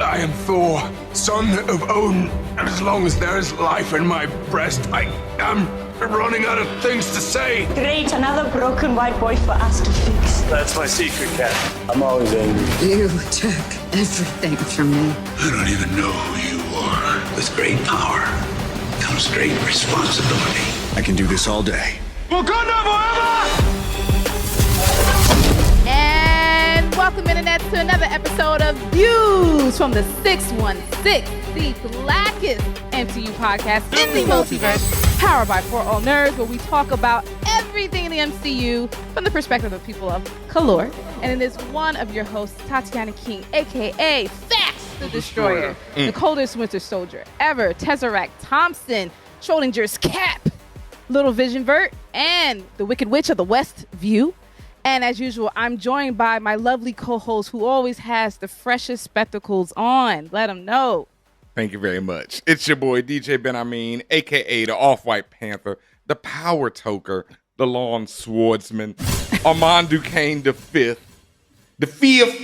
I am Thor, son of Odin, and as long as there is life in my breast, I am running out of things to say. Great, another broken white boy for us to fix. That's my secret, Cat. I'm always angry. You took everything from me. I don't even know who you are. With great power comes great responsibility. I can do this all day. Wakanda forever! And welcome, Internet, to another episode of Views from the 616, the blackest MCU podcast in the multiverse, powered by For All Nerds, where we talk about everything in the MCU from the perspective of people of color. And it is one of your hosts, Tatiana King, a.k.a. Fax the Destroyer, the coldest winter soldier ever, Tesseract Thompson, Schrodinger's Cap, Little Vision Vert, and the Wicked Witch of the West View. And as usual, I'm joined by my lovely co-host who always has the freshest spectacles on. Let them know. Thank you very much. It's your boy, DJ Ben Amin, a.k.a. the Off-White Panther, the Power Toker, the Lawn Swordsman, Armand Duquesne the Fifth, the Fifth,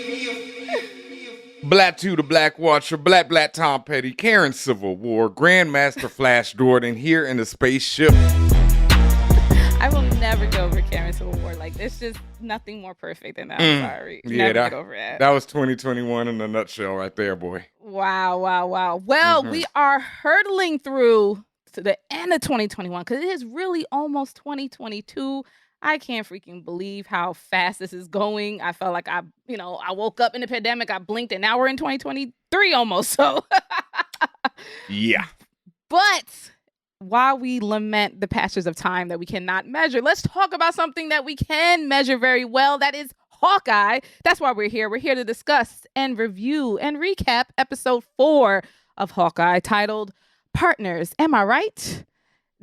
Black 2, the Black Watcher, Black Tom Petty, Karen Civil War, Grandmaster Flash Jordan here in the spaceship. I will never get over Karen Civil War. Like, there's just nothing more perfect than that. I'm sorry. Never get over that. That was 2021 in a nutshell right there, boy. Wow. Well, we are hurdling through to the end of 2021 because it is really almost 2022. I can't freaking believe how fast this is going. I felt like I woke up in the pandemic, I blinked, and now we're in 2023 almost. So, yeah. But while we lament the passage of time that we cannot measure, let's talk about something that we can measure very well. That is Hawkeye. That's why we're here. We're here to discuss and review and recap episode 4 of Hawkeye, titled Partners. Am I right?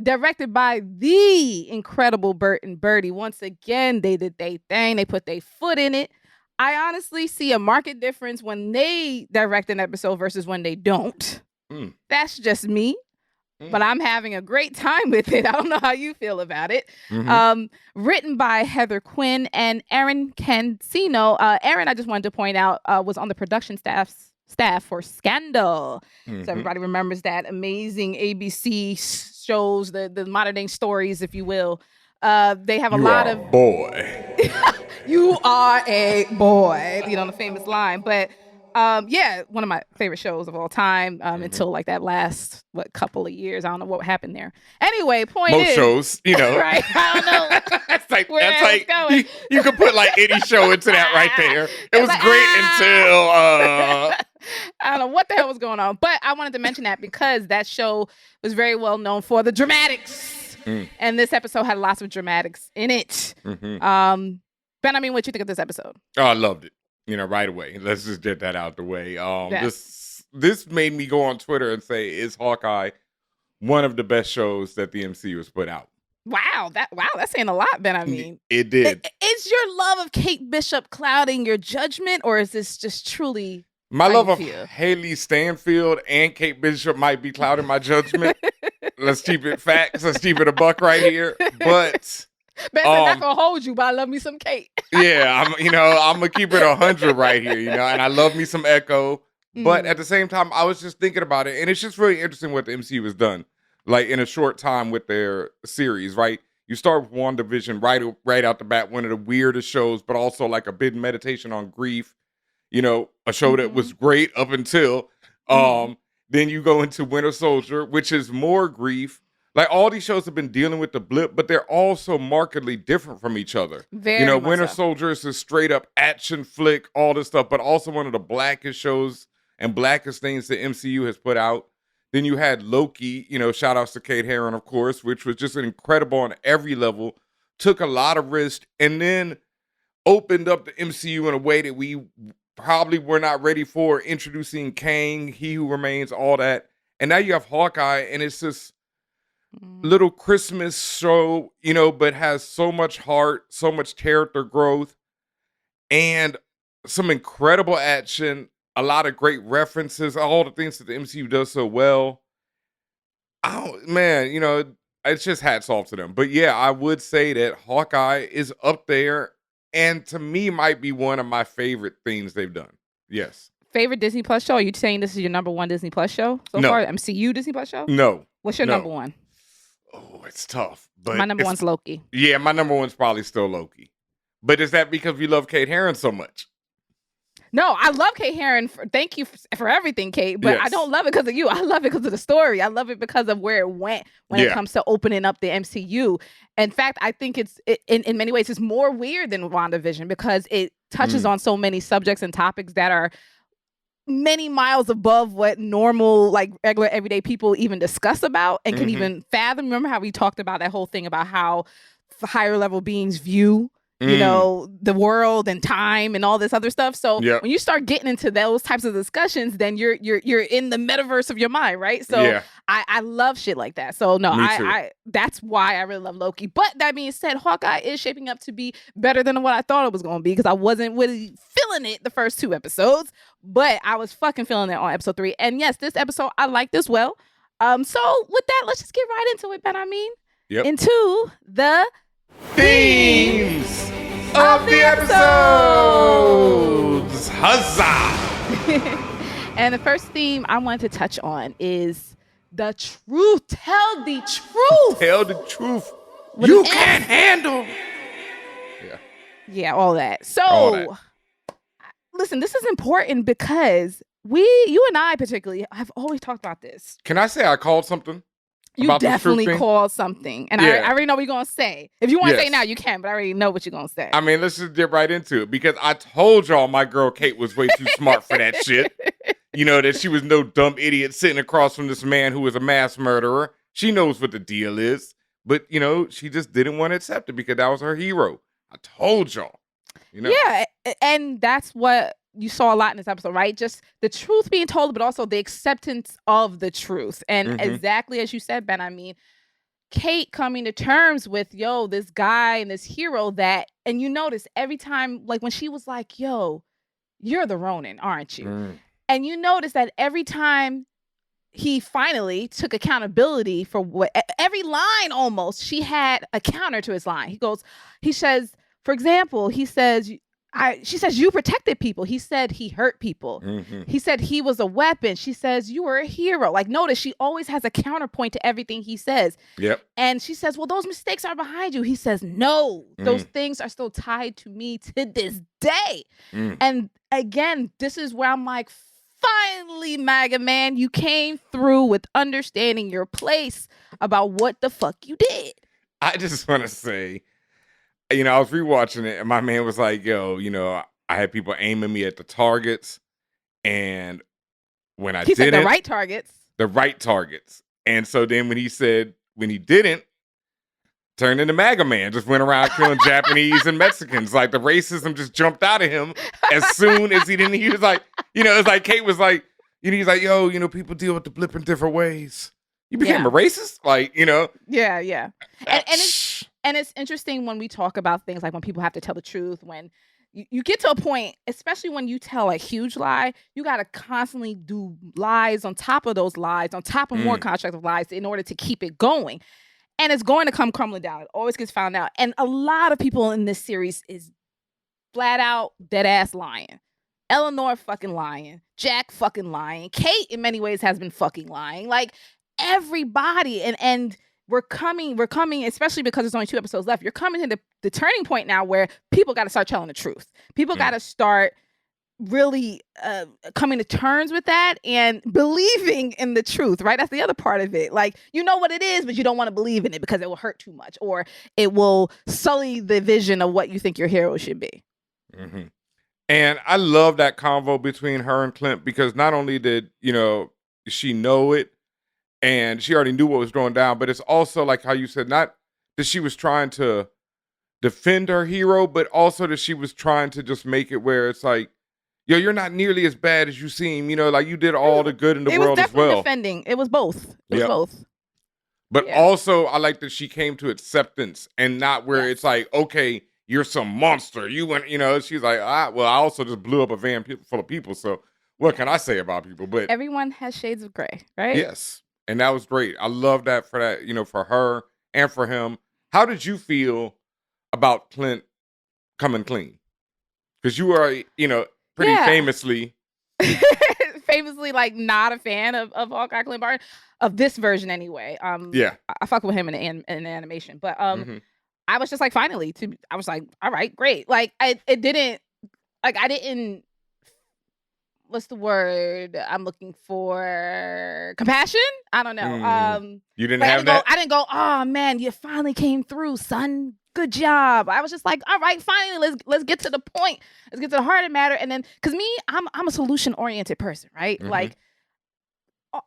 Directed by the incredible Bert and Birdie. Once again, they did their thing. They put their foot in it. I honestly see a marked difference when they direct an episode versus when they don't. That's just me. But I'm having a great time with it. I don't know how you feel about it. Written by Heather Quinn and Aaron Cancino. Aaron, I just wanted to point out, was on the production staff for Scandal. So everybody remembers that amazing ABC shows, the modern day stories, if you will. They have a lot of boy. You are a boy. The famous line. But one of my favorite shows of all time until like that last couple of years. I don't know what happened there. Anyway, point Most is, shows, right? I don't know. That's like going. You can put like any show into that right there. It was great until I don't know what the hell was going on, but I wanted to mention that because that show was very well known for the dramatics, and this episode had lots of dramatics in it. Ben, I mean, what you think of this episode? Oh, I loved it. Right away. Let's just get that out the way. This made me go on Twitter and say, is Hawkeye one of the best shows that the MCU has put out? Wow, that's saying a lot, Ben. I mean, it did. Is your love of Kate Bishop clouding your judgment, or is this just truly my love of Haley Stanfield and Kate Bishop might be clouding my judgment? Let's keep it facts. Let's keep it a buck right here. But Ben, I'm not gonna hold you, but I love me some Kate. Yeah, I'm gonna keep it 100 right here, and I love me some Echo. But at the same time, I was just thinking about it, and it's just really interesting what the MCU has done, like in a short time with their series, right? You start with WandaVision right out the bat, one of the weirdest shows, but also like a big meditation on grief. A show that was great up until then you go into Winter Soldier, which is more grief. Like, all these shows have been dealing with the blip, but they're all so markedly different from each other. Winter Soldier is a straight up action flick, all this stuff, but also one of the blackest shows and blackest things the MCU has put out. Then you had Loki, shout outs to Kate Herron, of course, which was just incredible on every level, took a lot of risk, and then opened up the MCU in a way that we probably were not ready for, introducing Kang, He Who Remains, all that. And now you have Hawkeye, and it's just little Christmas show, but has so much heart, so much character growth, and some incredible action, a lot of great references, all the things that the MCU does so well. Oh, man, it's just hats off to them. But yeah, I would say that Hawkeye is up there, and to me might be one of my favorite things they've done. Yes. favorite Disney Plus show? Are you saying this is your number one Disney Plus show so No. far? MCU Disney Plus show? No. What's your No. number one? Oh, it's tough. But My number one's Loki. Yeah, my number one's probably still Loki. But is that because we love Kate Herron so much? No, I love Kate Herron. Thank you for everything, Kate. But I Yes. don't love it because of you. I love it because of the story. I love it because of where it went when it Yeah. comes to opening up the MCU. In fact, I think in many ways it's more weird than WandaVision because it touches on so many subjects and topics that are many miles above what normal, like regular everyday people even discuss about and can even fathom. Remember how we talked about that whole thing about how higher level beings view, you know, the world and time and all this other stuff. So when you start getting into those types of discussions, then you're in the metaverse of your mind, right? So I love shit like that. So no, I that's why I really love Loki. But that being said, Hawkeye is shaping up to be better than what I thought it was going to be because I wasn't really feeling it the first 2 episodes, but I was fucking feeling it on episode 3. And yes, this episode I liked as well. So with that, let's just get right into it, Ben. I mean, into the themes of the episodes. Huzzah! And the first theme I wanted to touch on is the truth. Tell the truth. Tell the truth. With You an can't S. handle. Yeah, all that. So, All that. listen, this is important because you and I particularly have always talked about this. Can I say I called something? You about this truth definitely thing? called something. And Yeah. I already know what you're going to say. If you want to say Yes. it now, you can, but I already know what you're going to say. I mean, let's just get right into it because I told y'all my girl Kate was way too smart for that shit. You know, that she was no dumb idiot sitting across from this man who was a mass murderer. She knows what the deal is. But, you know, she just didn't want to accept it because that was her hero. I told y'all. You know? Yeah, and that's what you saw a lot in this episode, right? Just the truth being told, but also the acceptance of the truth. And exactly as you said, Ben, I mean, Kate coming to terms with, this guy and this hero that, and you notice every time, like when she was like, you're the Ronin, aren't you? And you notice that every time he finally took accountability for what every line almost, she had a counter to his line. He says, for example, she says, you protected people. He said he hurt people. He said he was a weapon. She says, you were a hero. Like, notice she always has a counterpoint to everything he says. Yep. And she says, well, those mistakes are behind you. He says, no, those things are still tied to me to this day. And again, this is where I'm like, finally, MAGA man, you came through with understanding your place about what the fuck you did. I just want to say, I was rewatching it and my man was like, I had people aiming me at the targets. And when I He said didn't, the right targets. the right targets. And so then when he didn't, turned into MAGA man, just went around killing Japanese and Mexicans. Like the racism just jumped out of him as soon as he was like, it's like Kate was like, he's like, people deal with the blip in different ways. You became a racist? Like, Yeah. And it's interesting when we talk about things like when people have to tell the truth, when you get to a point, especially when you tell a huge lie, you got to constantly do lies on top of those lies, on top of more constructive lies in order to keep it going. And it's going to come crumbling down. It always gets found out. And a lot of people in this series is flat out dead ass lying. Eleanor fucking lying. Jack fucking lying. Kate in many ways has been fucking lying. Like everybody. And we're coming, especially because there's only 2 episodes left. You're coming to the turning point now where people got to start telling the truth. People got to start really coming to terms with that and believing in the truth, right? That's the other part of it. Like, you know what it is, but you don't want to believe in it because it will hurt too much or it will sully the vision of what you think your hero should be. And I love that convo between her and Clint because not only did, she know it and she already knew what was going down, but it's also like how you said, not that she was trying to defend her hero, but also that she was trying to just make it where it's like, you're not nearly as bad as you seem. Like you did all the good in the world as well. It was definitely defending. It was both. It was both. But also, I like that she came to acceptance and not where it's like, okay, you're some monster. You went, she's like, I also just blew up a van full of people. So what can I say about people? But everyone has shades of gray, right? Yes. And that was great. I love that for that, for her and for him. How did you feel about Clint coming clean? Because you are, pretty famously famously like not a fan of Hawkeye Clint Barton, of this version anyway. Yeah. I fuck with him in the animation, but Mhm. I was just like, finally, I was like, all right, great. Like I didn't, what's the word I'm looking for? Compassion? I don't know. You didn't Like, have that? I didn't go, oh man, you finally came through, son. Good job. I was just like, all right, finally, let's get to the point. Let's get to the heart of the matter. And then, because me, I'm a solution oriented person, right? Mhm. Like,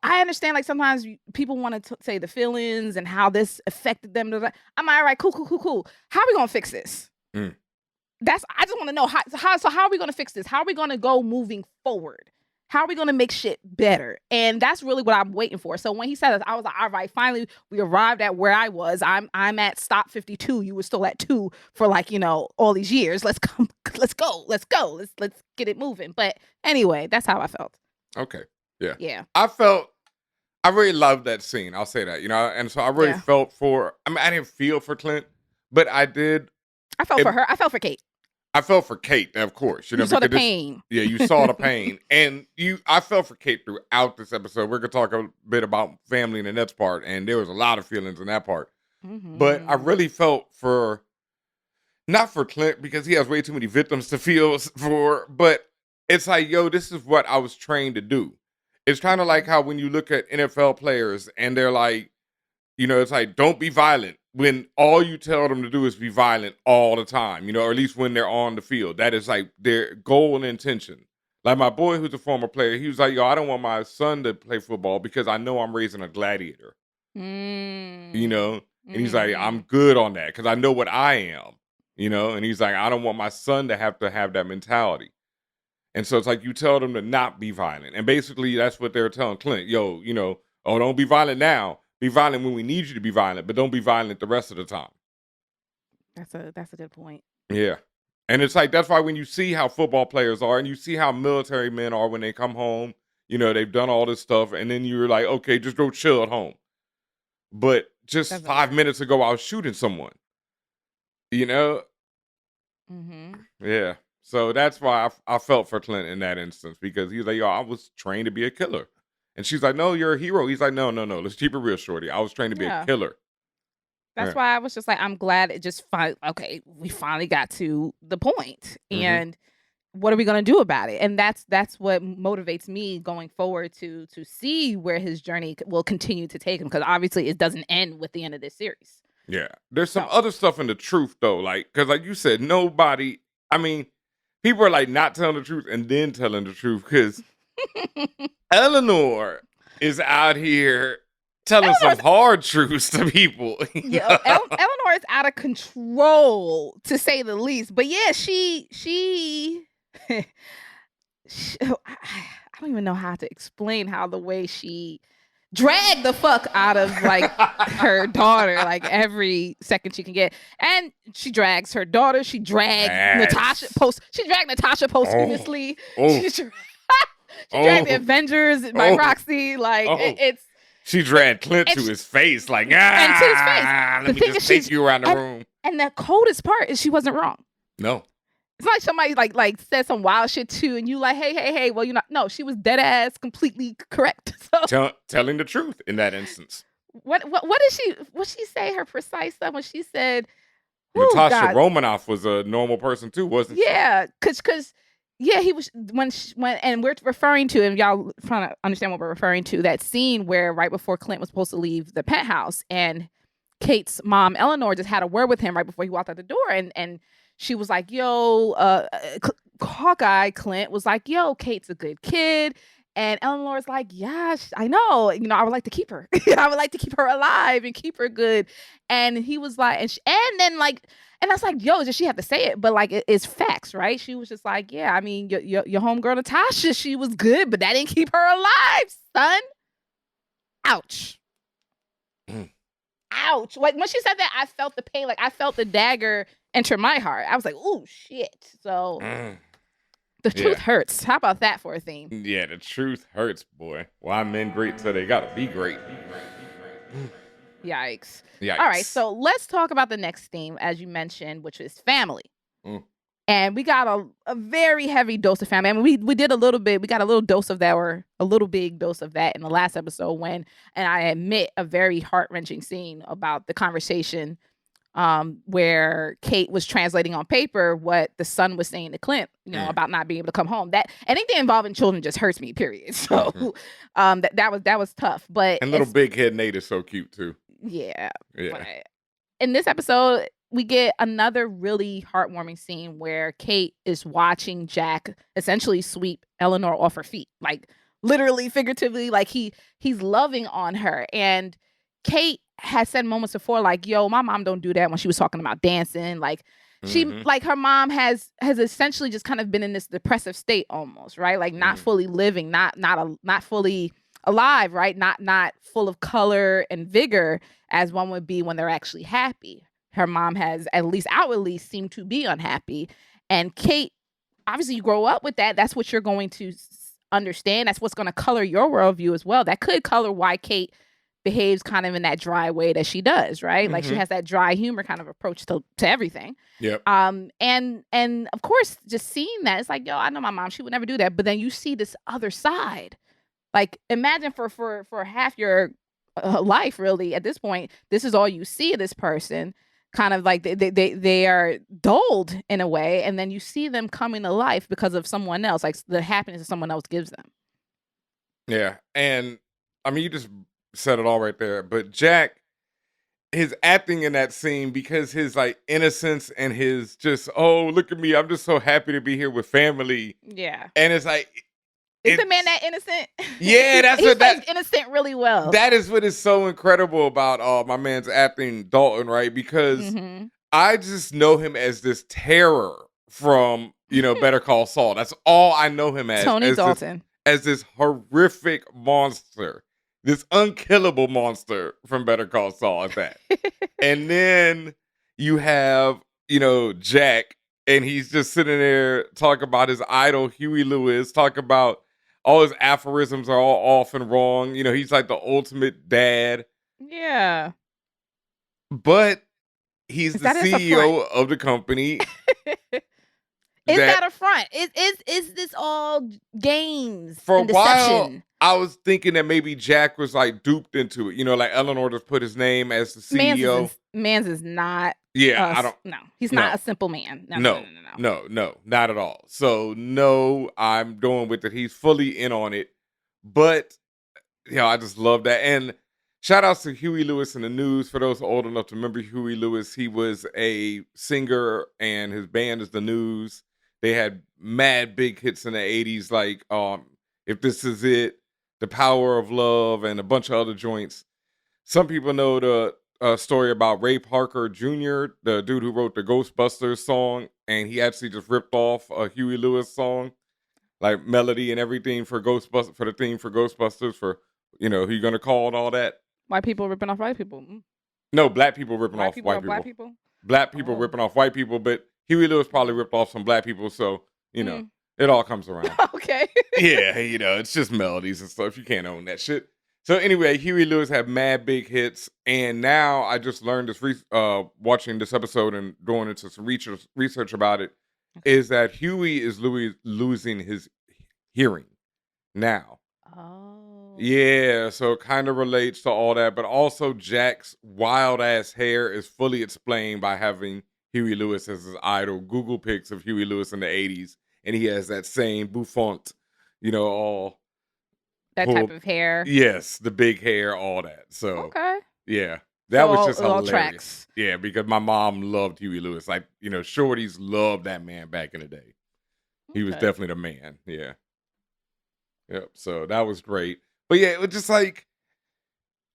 I understand, like, sometimes people want to say the feelings and how this affected them. I'm like, all right, cool. How are we gonna fix this? Mm. I just want to know how are we gonna fix this? How are we gonna go moving forward? How are we gonna make shit better? And that's really what I'm waiting for. So when he said this, I was like, all right, finally we arrived at where I was. I'm at stop 52. You were still at 2 for like, all these years. Let's go. Let's get it moving. But anyway, that's how I felt. Okay. Yeah. Yeah. I really loved that scene. I'll say that, and so I really felt I didn't feel for Clint, but I did. I felt for her. I felt for Kate. I felt for Kate, of course. You saw the pain. Yeah, you saw the pain. And I felt for Kate throughout this episode. We're going to talk a bit about family in the next part, and there was a lot of feelings in that part. Mm-hmm. But I really felt not for Clint, because he has way too many victims to feel for, but it's like, yo, this is what I was trained to do. It's kind of like how when you look at NFL players and they're like, it's like, don't be violent, when all you tell them to do is be violent all the time, or at least when they're on the field. That is like their goal and intention. Like my boy who's a former player, he was like, yo, I don't want my son to play football because I know I'm raising a gladiator. And he's like, I'm good on that because I know what I am, and he's like, I don't want my son to have that mentality. And so it's like you tell them to not be violent. And basically that's what they're telling Clint. Yo, don't be violent now. Be violent when we need you to be violent, but don't be violent the rest of the time. That's a good point. Yeah. And it's like, that's why when you see how football players are and you see how military men are when they come home, they've done all this stuff. And then you're like, okay, just go chill at home. But just 5 minutes ago, I was shooting someone, Mm-hmm. Yeah. So that's why I felt for Clint in that instance, because he's like, yo, I was trained to be a killer. And she's like, no, you're a hero. He's like, no. Let's keep it real, shorty. I was trained to be a killer. That's why I was just like, I'm glad it just we finally got to the point. Mm-hmm. And what are we going to do about it? And that's what motivates me going forward to see where his journey will continue to take him. Because obviously it doesn't end with the end of this series. Yeah. There's some other stuff in the truth, though. Like, because like you said, people are like not telling the truth and then telling the truth, because Eleanor is out here telling some hard truths to people. Eleanor is out of control, to say the least. But yeah, she I don't even know how to explain how the way she dragged the fuck out of like her daughter, like every second she can get. And she drags her daughter. She dragged Natasha posthumously. She dragged the Avengers by proxy. Like it's. She dragged Clint to his face, like, and to his face. Let me just take you around the room. And the coldest part is she wasn't wrong. No. It's like somebody like said some wild shit too, and you like, hey, well, no, she was dead ass completely correct. So telling the truth in that instance. What did she say, her precise stuff when she said Natasha Romanoff was a normal person too, wasn't she? Yeah, cause he was when and we're referring to, and y'all trying to understand what we're referring to, that scene where right before Clint was supposed to leave the penthouse and Kate's mom Eleanor just had a word with him right before he walked out the door, and she was like, yo, Hawkeye Clint was like, yo, Kate's a good kid. And Eleanor's like, yeah, I know. I would like to keep her. I would like to keep her alive and keep her good. And he was like, and then I was like, yo, does she have to say it? But like, it's facts, right? She was just like, yeah, I mean, your homegirl Natasha, she was good, but that didn't keep her alive, son. Ouch. Ouch. Like when she said that, I felt the pain. Like I felt the dagger enter my heart. I was like, ooh, shit. So the truth hurts. How about that for a theme? Yeah, the truth hurts, boy. Why men great so they gotta be great. Yikes. All right, so let's talk about the next theme, as you mentioned, which is family. And we got a very heavy dose of family. I mean, we did a little bit. We got a little dose of that, or a little big dose of that in the last episode when, and I admit, a very heart-wrenching scene about the conversation where Kate was translating on paper what the son was saying to Clint, about not being able to come home. That anything involving children just hurts me, period. So that was tough. But and little big head Nate is so cute too. Yeah. But in this episode, we get another really heartwarming scene where Kate is watching Jack essentially sweep Eleanor off her feet, like literally, figuratively, like he's loving on her. And Kate has said moments before, like, yo, my mom don't do that, when she was talking about dancing. Like she, like her mom has essentially just kind of been in this depressive state almost, right? Like not fully living, not fully alive, right? Not full of color and vigor as one would be when they're actually happy. Her mom has, at least outwardly, seemed to be unhappy. And Kate, obviously you grow up with that. That's what you're going to understand. That's what's going to color your worldview as well. That could color why Kate behaves kind of in that dry way that she does, right? Like she has that dry humor kind of approach to everything. Yep. And of course, just seeing that, it's like, yo, I know my mom, she would never do that. But then you see this other side. Like imagine for half your life, really, at this point, this is all you see of this person. Kind of like they are dulled in a way, and then you see them coming to life because of someone else, like the happiness that someone else gives them. Yeah, and I mean, you just said it all right there. But Jack, his acting in that scene, because his like innocence and his just, oh, look at me, I'm just so happy to be here with family. Yeah, and it's like, is the man that innocent? Yeah, that's he plays innocent really well. That is what is so incredible about my man's acting, Dalton, right? Because I just know him as this terror from Better Call Saul. That's all I know him as. Tony Dalton. As this horrific monster, this unkillable monster from Better Call Saul at that. And then you have Jack, and he's just sitting there talking about his idol Huey Lewis, talking about all his aphorisms are all off and wrong. He's like the ultimate dad. Yeah. But he's the CEO of the company. Is that a front? Is this all games for and a deception? while, I was thinking that maybe Jack was like duped into it. Like Eleanor just put his name as the CEO. Mans is not. Yeah, he's not a simple man. No, not at all. So no, I'm going with it. He's fully in on it. But I just love that. And shout outs to Huey Lewis in the News. For those old enough to remember Huey Lewis, he was a singer and his band is the News. They had mad big hits in the 80s, like If This Is It, The Power of Love, and a bunch of other joints. Some people know the story about Ray Parker Jr., the dude who wrote the Ghostbusters song, and he actually just ripped off a Huey Lewis song, like melody and everything for Ghostbusters, for the theme for Ghostbusters, for who you gonna call and all that. White people ripping off white people. No, black people ripping off white people. Black people. Black people ripping off white people, but Huey Lewis probably ripped off some black people, so it all comes around. Okay. Yeah, it's just melodies and stuff. You can't own that shit. So anyway, Huey Lewis had mad big hits, and now I just learned this watching this episode and going into some research about it, is that Huey is losing his hearing now. Oh. Yeah, so it kind of relates to all that, but also Jack's wild ass hair is fully explained by having Huey Lewis as his idol. Google pics of Huey Lewis in the 80s, and he has that same bouffant, all that type of hair. Yes, the big hair, all that. So okay, yeah, that was just hilarious. Tracks. Yeah, because my mom loved Huey Lewis. Like shorties loved that man back in the day. He was definitely the man. Yeah. Yep. So that was great. But yeah, it was just like,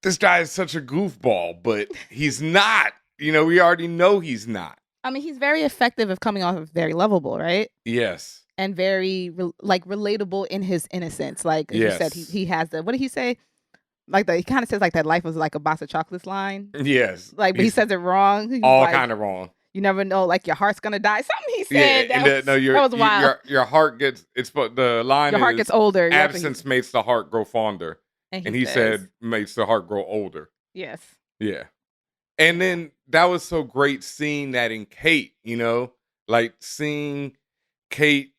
this guy is such a goofball, but he's not. We already know he's not. I mean, he's very effective of coming off of very lovable, right? Yes. And very relatable in his innocence. Like you said, he has the, what did he say? Like he kind of says like that life was like a box of chocolates line. Yes. Like, but he says it wrong. He's all like, kind of wrong. You never know, like your heart's gonna die. Something he said. Yeah, that was wild. Your heart gets, the line your heart gets older. Absence makes the heart grow fonder. And he said makes the heart grow older. Yes. Yeah. And then that was so great seeing that in Kate, like seeing Kate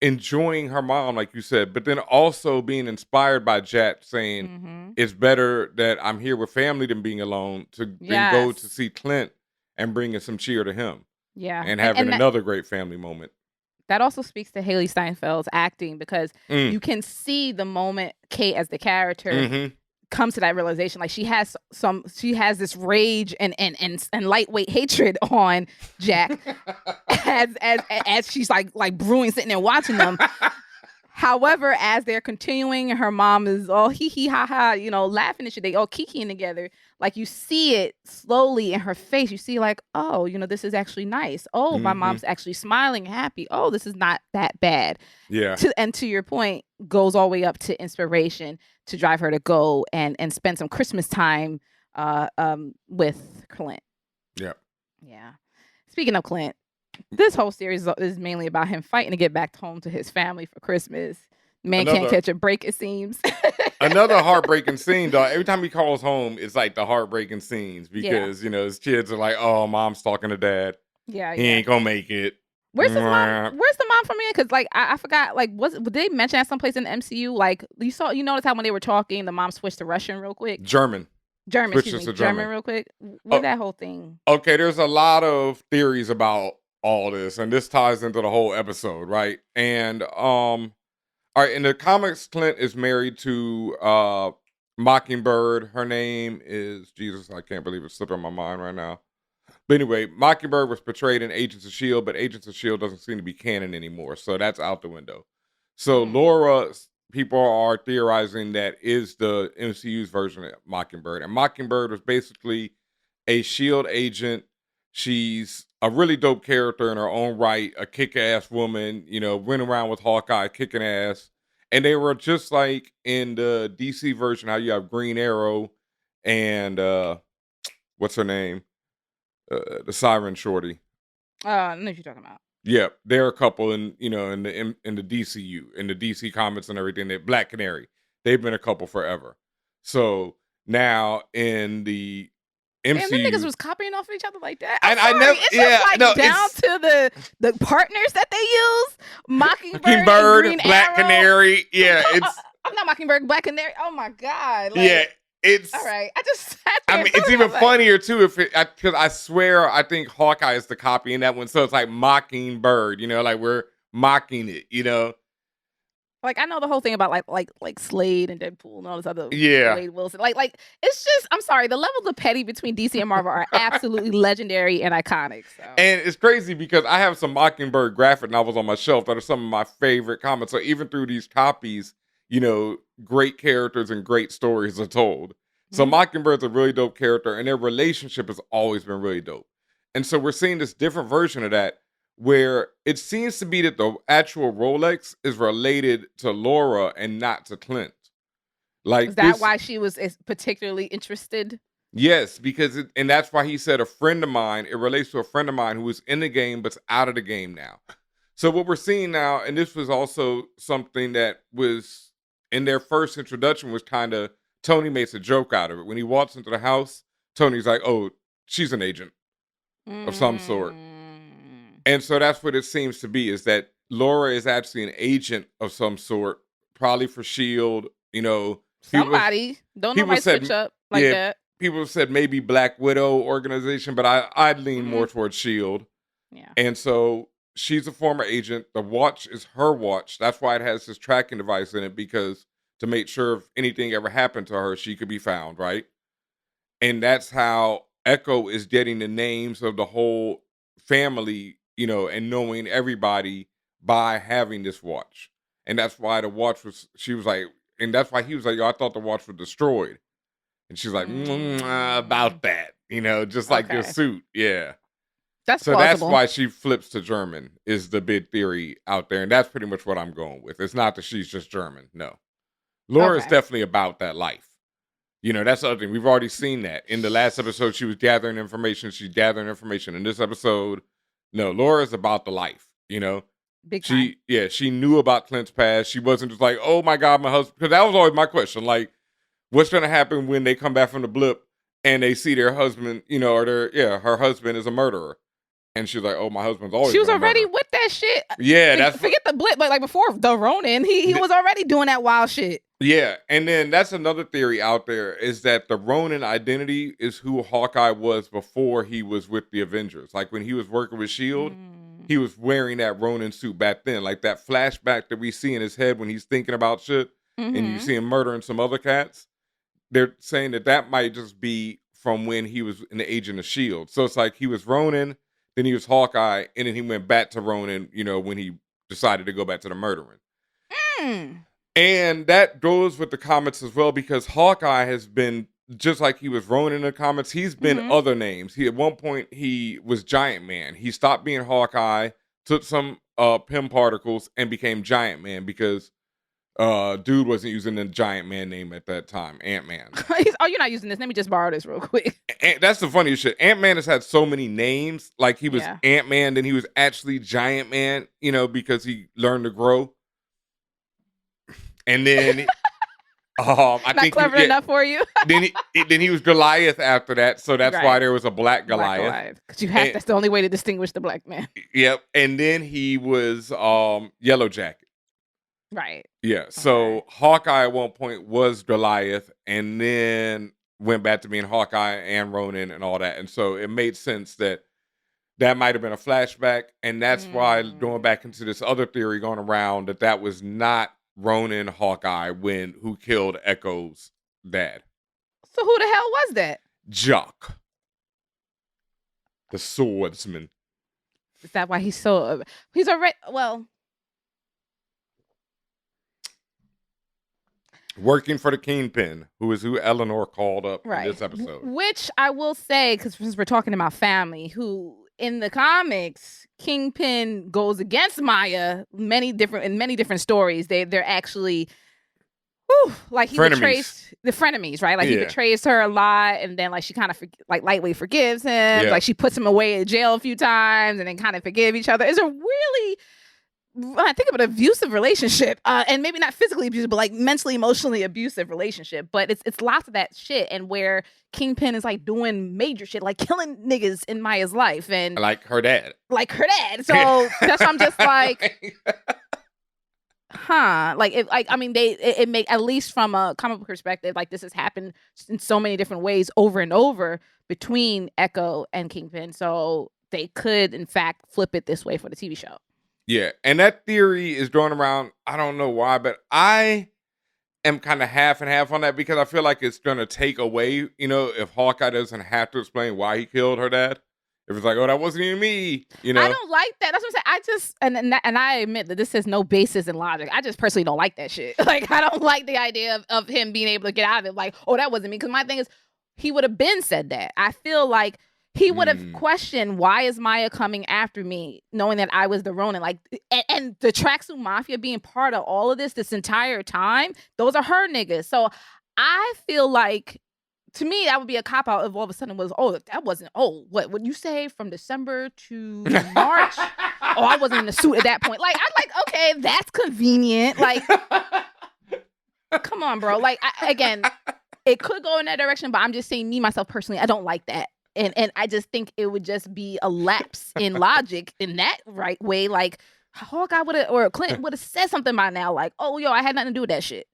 enjoying her mom, like you said, but then also being inspired by Jack saying Mm-hmm. it's better that I'm here with family than being alone than go to Yes. see Clint and bringing some cheer to him Yeah. and having And another great family moment. that also speaks to Haley Steinfeld's acting because Mm. you can see the moment Kate as the character Mhm. comes to that realization. Like she has this rage and lightweight hatred on Jack as she's like brewing, sitting there watching them. However, as they're continuing, her mom is all hee hee ha ha, laughing and shit. They all kikiing together. Like you see it slowly in her face. You see like, oh, this is actually nice. Oh, my mom's actually smiling, happy. Oh, this is not that bad. Yeah. To your point, goes all the way up to inspiration to drive her to go and spend some Christmas time with Clint. Yeah. Yeah. Speaking of Clint, this whole series is mainly about him fighting to get back home to his family for Christmas. Man can't catch a break, it seems. Another heartbreaking scene, dog. Every time he calls home, it's like the heartbreaking scenes because, his kids are like, oh, mom's talking to dad. Yeah, He ain't gonna make it. Where's his mom? Where's the mom from here? Because like I forgot. Like, did they mention that someplace in the MCU? Like you notice how when they were talking, the mom switched to Russian real quick. German. Excuse me. German real quick. What that whole thing? Okay, there's a lot of theories about all this, and this ties into the whole episode, right? And all right, in the comics, Clint is married to Mockingbird. Her name is Jesus. I can't believe it's slipping my mind right now. But anyway, Mockingbird was portrayed in Agents of S.H.I.E.L.D., but Agents of S.H.I.E.L.D. doesn't seem to be canon anymore. So that's out the window. So Laura, people are theorizing that is the MCU's version of Mockingbird. And Mockingbird was basically a S.H.I.E.L.D. agent. She's a really dope character in her own right, a kick-ass woman, went around with Hawkeye kicking ass. And they were just like in the DC version, how you have Green Arrow and what's her name? The Siren Shorty. I know what you're talking about. Yeah, they're a couple in the DCU, in the DC comics and everything. That Black Canary, they've been a couple forever. So now in the MCU, and them niggas was copying off of each other like that. And I never, down to the partners that they use. Mockingbird, and Black Arrow. Canary. Yeah, I'm not Mockingbird, Black Canary. Oh my god. It's all right. I just sat there. I mean, it's even funnier too because I swear I think Hawkeye is the copy in that one, so it's like Mockingbird. Like we're mocking it. Like I know the whole thing about like Slade and Deadpool and all this other Slade Wilson. Like it's just I'm sorry, the levels of petty between DC and Marvel are absolutely legendary and iconic. So. And it's crazy because I have some Mockingbird graphic novels on my shelf that are some of my favorite comics. So even through these copies, great characters and great stories are told. So Mockingbird's a really dope character, and their relationship has always been really dope. And so we're seeing this different version of that where it seems to be that the actual Rolex is related to Laura and not to Clint. Like, is that why she was particularly interested? Yes, because and that's why he said a friend of mine. It relates to a friend of mine who was in the game but's out of the game now. So what we're seeing now, and this was also something that was in their first introduction, was kind of Tony makes a joke out of it. When he walks into the house, Tony's like, oh, she's an agent of some sort. And so that's what it seems to be, is that Laura is actually an agent of some sort, probably for S.H.I.E.L.D., Somebody. Don't nobody switch up like that. People said maybe Black Widow organization, but I'd lean more towards S.H.I.E.L.D. Yeah. And so she's a former agent. The watch is her watch. That's why it has this tracking device in it, because to make sure if anything ever happened to her, she could be found, right? And that's how Echo is getting the names of the whole family, and knowing everybody by having this watch. And that's why the watch she was like, and that's why he was like, yo, I thought the watch was destroyed. And she's like, about that, just like your suit. Yeah. That's so plausible. That's why she flips to German, is the big theory out there. And that's pretty much what I'm going with. It's not that she's just German. No. Laura's definitely about that life. That's the other thing. We've already seen that. In the last episode, she was gathering information. She's gathering information. In this episode, no, Laura's about the life, Big time. She knew about Clint's past. She wasn't just like, oh my God, my husband. Because that was always my question. Like, what's going to happen when they come back from the blip and they see their husband, or her husband is a murderer? And she's like, "Oh, my husband's always." She was been a already murderer." with that shit. Yeah, that's forget the blip, but like before the Ronin, he was already doing that wild shit. Yeah, and then that's another theory out there is that the Ronin Identity is who Hawkeye was before he was with the Avengers. Like when he was working with S.H.I.E.L.D., he was wearing that Ronin suit back then. Like that flashback that we see in his head when he's thinking about shit and you see him murdering some other cats. They're saying that might just be from when he was an agent of S.H.I.E.L.D. So it's like he was Ronin, then he was Hawkeye, and then he went back to Ronin, when he decided to go back to the murdering. And that goes with the comics as well because Hawkeye has been, just like he was Ronin in the comics, he's been other names. At one point, he was Giant Man. He stopped being Hawkeye, took some Pym particles, and became Giant Man because dude wasn't using the Giant Man name at that time, Ant-Man. Oh, you're not using this. Let me just borrow this real quick. And that's the funniest shit. Ant-Man has had so many names. Like he was Ant-Man, then he was actually Giant Man, because he learned to grow. And then, I Not think clever enough for you. then he was Goliath after that, so that's why there was a black Goliath. Because that's the only way to distinguish the black man. Yep, and then he was Yellow Jacket. Right. Yeah. So Hawkeye at one point was Goliath, and then went back to being Hawkeye and Ronin and all that, and so it made sense that might have been a flashback, and that's why going back into this other theory going around that was not Ronin Hawkeye who killed Echo's dad. So who the hell was that? Jock, the swordsman. Is that why he's already working for the Kingpin, who is who Eleanor called up in this episode. Which I will say, because since we're talking about family, who in the comics, Kingpin goes against Maya in many different stories. They're actually like he betrays the frenemies, right? Like he betrays her a lot, and then like she kind of lightweight forgives him. Like she puts him away in jail a few times, and then kind of forgive each other. It's a really, when I think of an abusive relationship, and maybe not physically abusive, but like mentally, emotionally abusive relationship. But it's lots of that shit, and where Kingpin is like doing major shit, like killing niggas in Maya's life, and like her dad. So that's why I'm just like, like it make, at least from a comic book perspective, like this has happened in so many different ways over and over between Echo and Kingpin. So they could in fact flip it this way for the TV show. Yeah, and that theory is going around. I don't know why, but I am kind of half and half on that because I feel like it's going to take away, if Hawkeye doesn't have to explain why he killed her dad. If it's like, oh, that wasn't even me, I don't like that. That's what I'm saying. And I admit that this has no basis in logic. I just personally don't like that shit. Like, I don't like the idea of him being able to get out of it. Like, oh, that wasn't me. Because my thing is, he would have been said that. I feel like he would have questioned, why is Maya coming after me, knowing that I was the Ronin? Like, and the Tracksuit Mafia being part of all of this entire time, those are her niggas. So I feel like, to me, that would be a cop-out if all of a sudden was, oh, that wasn't, what would you say, from December to March? Oh, I wasn't in the suit at that point. Like, I'm like, okay, that's convenient. Like, come on, bro. Like, again, it could go in that direction, but I'm just saying, me, myself, personally, I don't like that. And I just think it would just be a lapse in logic in that right way. Like, Hawkeye would have, or Clint would have said something by now, like, oh, yo, I had nothing to do with that shit.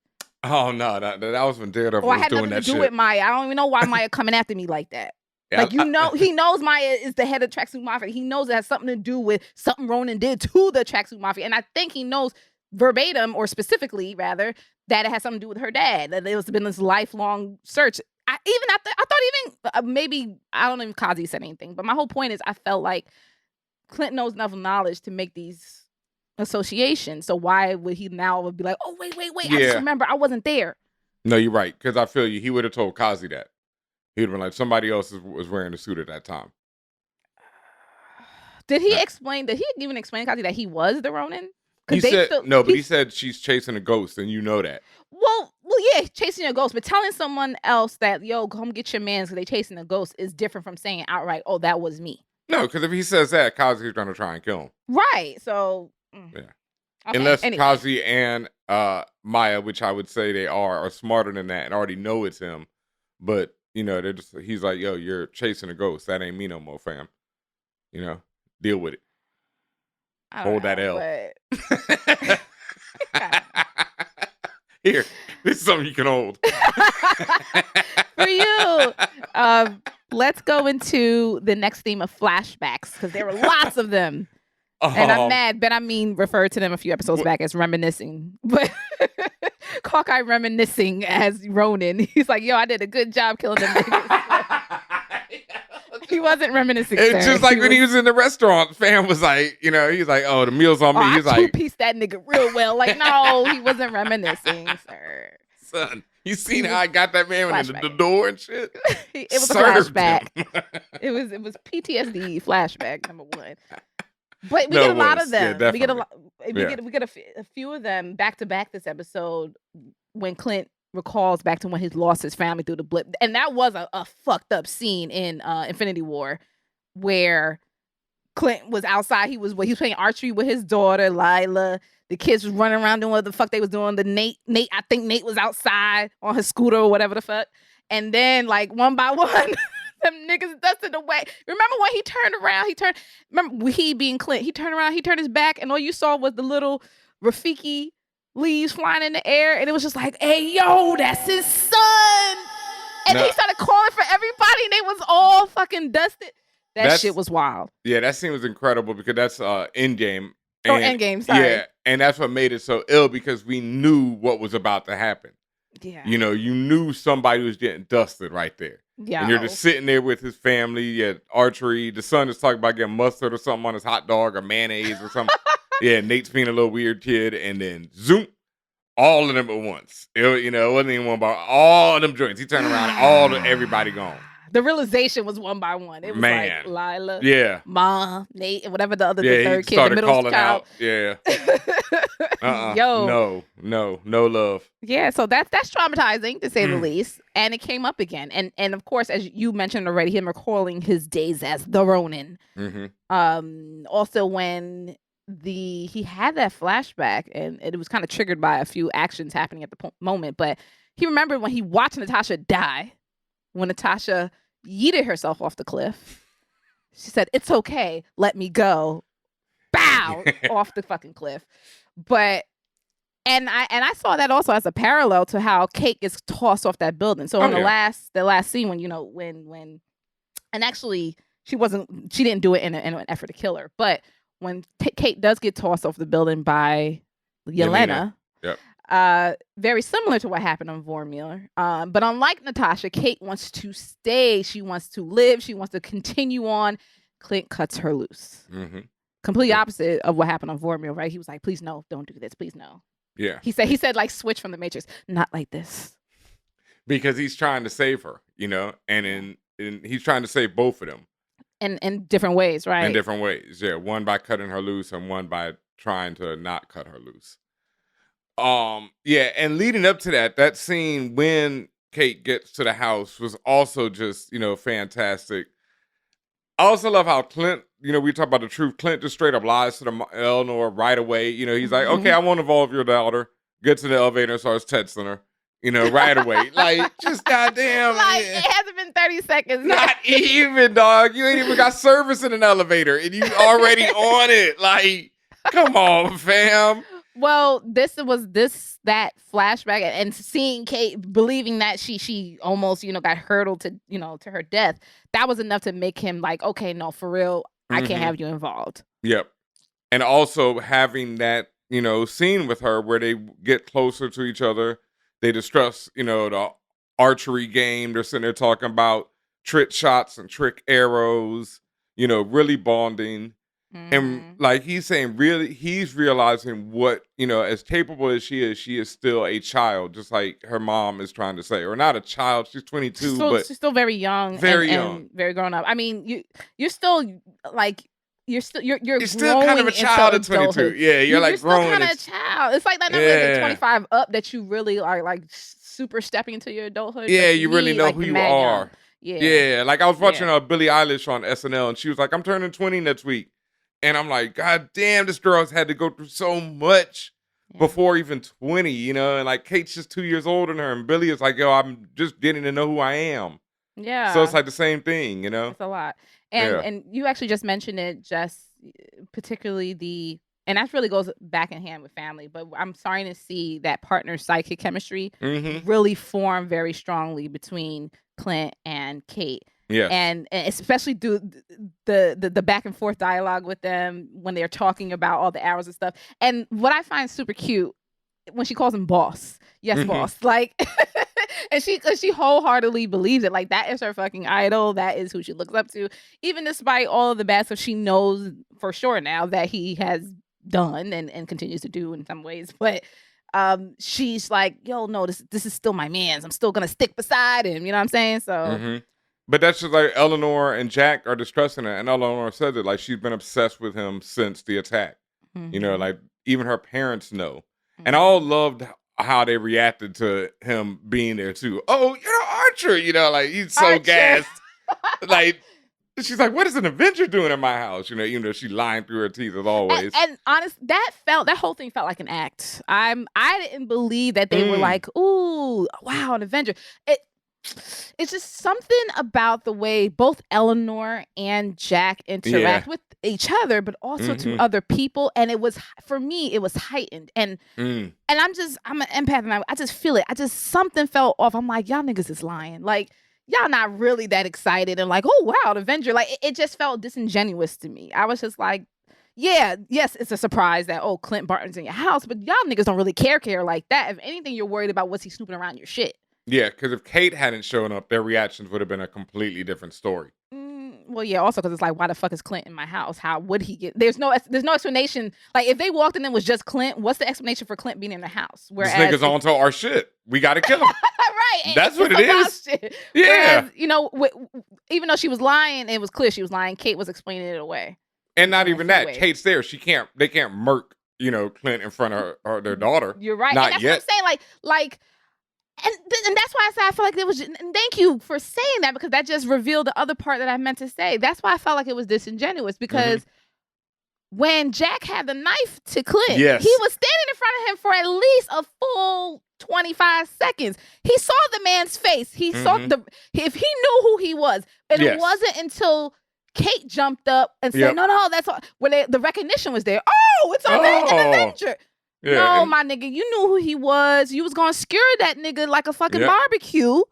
Oh, no, that was when Daredevil was doing that shit. I had nothing to do with Maya. I don't even know why Maya coming after me like that. Yeah, like, he knows Maya is the head of Tracksuit Mafia. He knows it has something to do with something Ronin did to the Tracksuit Mafia. And I think he knows verbatim, or specifically, rather, that it has something to do with her dad. That there's been this lifelong search. I thought maybe, I don't know if Kazi said anything, but my whole point is I felt like Clint knows enough knowledge to make these associations. So why would he now be like, oh, wait, I just remember I wasn't there. No, you're right. Because I feel you. He would have told Kazi that. He'd have been like, somebody else was wearing the suit at that time. Did he even explain to Kazi that he was the Ronin? He said, but he said she's chasing a ghost, and you know that. Well, yeah, chasing a ghost, but telling someone else that, yo, come get your mans because they chasing a ghost is different from saying outright, oh, that was me. No, because if he says that, Kazi's going to try and kill him. Right, so... Yeah. Okay, unless Kazi and Maya, which I would say they are smarter than that and already know it's him. But, they're just, he's like, yo, you're chasing a ghost. That ain't me no more, fam. Deal with it. I don't Hold that know, L. but- Here, this is something you can hold. For you. Let's go into the next theme of flashbacks because there were lots of them. And I'm mad, but I mean, referred to them a few episodes back as reminiscing. But Hawkeye reminiscing as Ronin. He's like, yo, I did a good job killing them niggas. He wasn't reminiscing. It's just like when he was in the restaurant, fam was like, you know, he's like, oh, the meal's on me. Oh, He's I like, two-pieced that nigga real well. Like, no, he wasn't reminiscing, sir. son, you seen how I got that man in the Flashback. door and shit? It was a Served flashback. him. It was PTSD flashback number one. But we No, get a it lot was. of them. Yeah, we get a lot. Yeah. We get a few of them back to back this episode when Clint recalls back to when he lost his family through the blip, and that was a fucked up scene in Infinity War where Clint was outside. He was playing archery with his daughter Lila. The kids was running around doing what the fuck they was doing. Nate, I think Nate was outside on his scooter or whatever the fuck. And then like one by one, them niggas dusted away. Remember when he turned around? Remember he being Clint, he turned around, he turned his back, and all you saw was the little Rafiki leaves flying in the air. And it was just like, hey, yo, that's his son. And he started calling for everybody, and they was all fucking dusted. That shit was wild. Yeah, that scene was incredible because that's Endgame. Endgame, sorry. Yeah, and that's what made it so ill because we knew what was about to happen. Yeah. You know, you knew somebody was getting dusted right there. Yeah. And you're just sitting there with his family at archery. The son is talking about getting mustard or something on his hot dog or mayonnaise or something. Yeah, Nate's being a little weird kid. And then, zoom, all of them at once. It wasn't even one by all of them joints. He turned around, everybody gone. The realization was one by one. It was like Lila, yeah, Ma, Nate, and whatever the he third kid, started the middle calling child. out. Yeah. Yo. No love. Yeah, so that's traumatizing to say the least. And it came up again. And of course, as you mentioned already, him recalling his days as the Ronin. Mm-hmm. Also when he had that flashback and it was kind of triggered by a few actions happening at the moment, but he remembered when he watched Natasha die, when Natasha yeeted herself off the cliff. She said, "It's okay, let me go." Bow off the fucking cliff. But and I saw that also as a parallel to how Kate gets tossed off that building. So in the last scene when and actually she didn't do it in an effort to kill her, but when Kate does get tossed off the building by Yelena. Yep. Very similar to what happened on Vormir. But unlike Natasha, Kate wants to stay. She wants to live. She wants to continue on. Clint cuts her loose. Mm-hmm. Completely opposite of what happened on Vormir, right? He was like, please no, don't do this. Please no. Yeah. He said like switch from the Matrix. Not like this. Because he's trying to save her, and he's trying to save both of them. In different ways, right? In different ways, yeah. One by cutting her loose and one by trying to not cut her loose. Yeah, and leading up to that scene when Kate gets to the house was also just, fantastic. I also love how Clint, we talk about the truth. Clint just straight up lies to Eleanor right away. He's like, okay, I won't involve your daughter. Gets in the elevator and starts texting her, right away. Like, just goddamn. Like, it hasn't been 30 seconds. Not even, dog. You ain't even got service in an elevator and you already on it. Like, come on, fam. Well, that flashback and seeing Kate believing that she almost, got hurdled to, to her death. That was enough to make him like, okay, no, for real, I can't have you involved. Yep. And also having that, scene with her where they get closer to each other. They discuss, the archery game. They're sitting there talking about trick shots and trick arrows, really bonding. And like he's saying, really, he's realizing what, as capable as she is still a child, just like her mom is trying to say, or not a child. She's 22, but she's still very young, and very grown up. I mean, you're still like, you're still kind of a child at 22. Adulthood. Yeah, you're like still growing. Kind of a child. It's like that number at 25 up that you really are like super stepping into your adulthood. Yeah, you really know who you are. Yeah, like I was watching Billie Eilish on SNL, and she was like, "I'm turning 20 next week." And I'm like, God damn, this girl's had to go through so much before even 20, and like Kate's just 2 years older than her. And Billy is like, yo, I'm just getting to know who I am. Yeah. So it's like the same thing, It's a lot. And you actually just mentioned it just particularly and that really goes back in hand with family, but I'm starting to see that partner psychic chemistry really form very strongly between Clint and Kate. Yes. And especially do the back and forth dialogue with them when they're talking about all the arrows and stuff. And what I find super cute when she calls him boss. Yes, boss. Like, and she wholeheartedly believes it. Like, that is her fucking idol. That is who she looks up to. Even despite all of the bad stuff she knows for sure now that he has done and continues to do in some ways. But she's like, yo, no, this is still my man's. I'm still going to stick beside him. You know what I'm saying? So. But that's just like Eleanor and Jack are distrusting her. And Eleanor says it, like, she's been obsessed with him since the attack. You know, like, even her parents know. And I all loved how they reacted to him being there, too. Oh, you're Archer. You know, like, he's so gassed. Like, she's like, what is an Avenger doing in my house? You know, even though she lying through her teeth as always. And honest, that whole thing felt like an act. I didn't believe that they were like, ooh, wow, an Avenger. It's just something about the way both Eleanor and Jack interact with each other, but also to other people. And it was, for me, it was heightened. And I'm an empath, and I just feel it. Something felt off. I'm like, y'all niggas is lying. Like, y'all not really that excited and like, oh, wow, an Avenger. Like, it just felt disingenuous to me. I was just like, yeah, yes, it's a surprise that, oh, Clint Barton's in your house, but y'all niggas don't really care like that. If anything, you're worried about what's he snooping around your shit. Yeah, because if Kate hadn't shown up, their reactions would have been a completely different story. Well, yeah, also because it's like, why the fuck is Clint in my house? How would he get? There's no explanation. Like, if they walked in and it was just Clint, what's the explanation for Clint being in the house? Whereas this nigga's onto our shit. We got to kill him. Right. That's what it is. Shit. Yeah. Whereas, you know, even though she was lying, it was clear she was lying. Kate was explaining it away. And not even that. Kate's there. They can't murk, you know, Clint in front of their daughter. You're right. Not and that's yet. what I'm saying. Like. And that's why I said I feel like it was. And thank you for saying that, because that just revealed the other part that I meant to say. That's why I felt like it was disingenuous, because when Jack had the knife to Clint, he was standing in front of him for at least a full 25 seconds. He saw the man's face. He saw if he knew who he was, and it wasn't until Kate jumped up and said, "No, that's all." When the recognition was there. Oh, it's an Avenger. Yeah, no, my nigga, you knew who he was. You was gonna skewer that nigga like a fucking barbecue.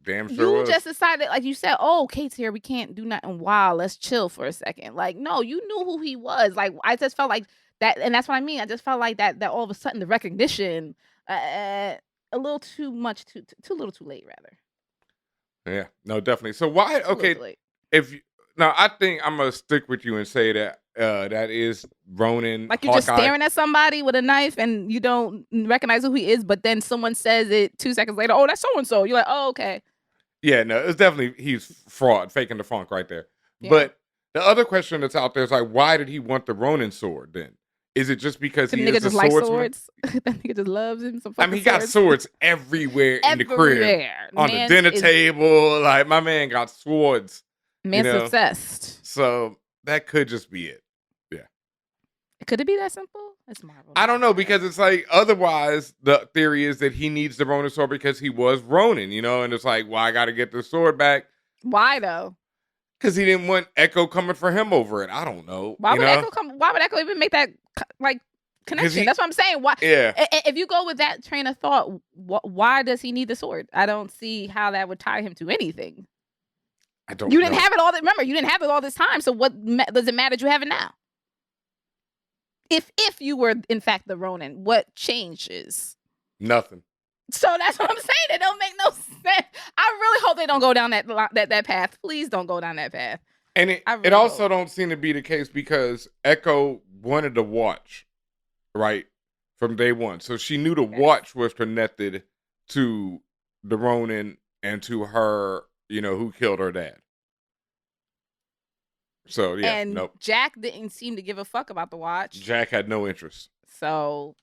Damn sure You was. just decided, like you said, oh, Kate's here. We can't do nothing wild. Let's chill for a second. Like, no, you knew who he was. Like, I just felt like that, and that's what I mean. I just felt like that all of a sudden the recognition, a little too much, too little, too late, rather. Yeah, no, definitely. So why? Okay, now I think I'm gonna stick with you and say that that is Ronin. Like, you're just staring at somebody with a knife and you don't recognize who he is, but then someone says it 2 seconds later. Oh, that's so and so. You're like, oh, okay. Yeah, no, it's definitely he's fraud, faking the funk right there. Yeah. But the other question that's out there is like, why did he want the Ronin sword then? Is it just because he is a swordsman? That nigga just loves him. He got swords everywhere in the crib, on the dinner table. Like, my man got swords. Man's obsessed. So that could just be it. Yeah. Could it be that simple? It's Marvel. I don't know, because it's like, otherwise the theory is that he needs the Ronin sword because he was Ronin, you know, and it's like, well, I got to get the sword back. Why though? Because he didn't want Echo coming for him over it. I don't know. Why would Echo even make that like connection? That's what I'm saying. Why? Yeah. If you go with that train of thought, why does he need the sword? I don't see how that would tie him to anything. I don't. You didn't have it all. Remember, you didn't have it all this time. So what does it matter that you have it now? If you were in fact the Ronin, what changes? Nothing. So that's what I'm saying. It don't make no sense. I really hope they don't go down that path. Please don't go down that path. And it also don't seem to be the case, because Echo wanted the watch, right, from day one. So she knew the watch was connected to the Ronin and to her, you know, who killed her dad. So yeah, and Jack didn't seem to give a fuck about the watch. Jack had no interest. So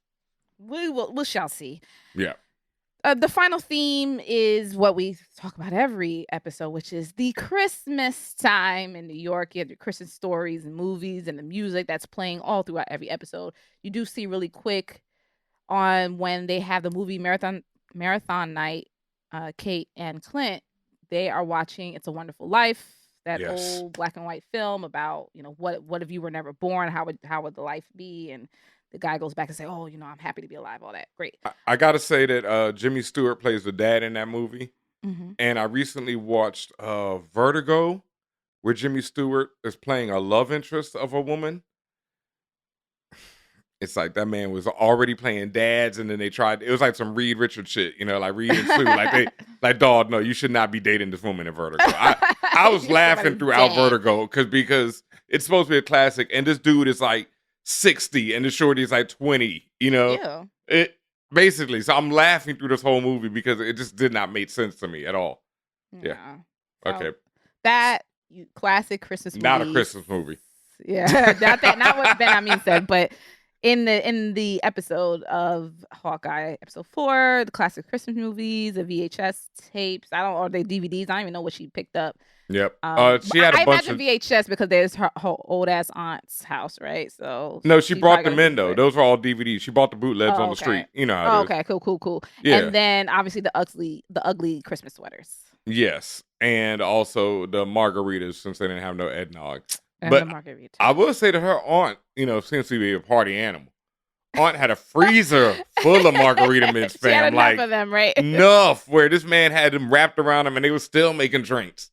we shall see. Yeah. The final theme is what we talk about every episode, which is the Christmas time in New York. You have the Christmas stories and movies and the music that's playing all throughout every episode. You do see really quick on when they have the movie marathon night, Kate and Clint, they are watching It's a Wonderful Life. that Yes. old black and white film about, what if you were never born? How would the life be? And the guy goes back and say, oh, I'm happy to be alive. All that. Great. I gotta say that Jimmy Stewart plays the dad in that movie. Mm-hmm. And I recently watched Vertigo, where Jimmy Stewart is playing a love interest of a woman. It's like that man was already playing dads, and then it was like some Reed Richards shit, like Reed and Sue. Like dog, no, you should not be dating this woman in Vertigo. I was laughing throughout Vertigo because it's supposed to be a classic, and this dude is like 60 and the shorty is like 20, Yeah. It basically, so I'm laughing through this whole movie because it just did not make sense to me at all. Yeah. Okay. That classic Christmas movie. Not a Christmas movie. Yeah. Not what Ben Amin said, but in the episode of Hawkeye, episode 4, the classic Christmas movies, the VHS tapes, or the DVDs. I don't even know what she picked up. Yep. She had a bunch of VHS because there's her old ass aunt's house, right? So no, she brought them in though. Those were all DVDs. She bought the bootlegs on the street. You know how it is. Okay, cool. Yeah. And then obviously the ugly Christmas sweaters. Yes, and also the margaritas since they didn't have no eggnog. And but the margarita. I will say that her aunt, seems to be a party animal. Aunt had a freezer full of margarita mix, fam. She had enough of them, right? Enough where this man had them wrapped around him and they were still making drinks.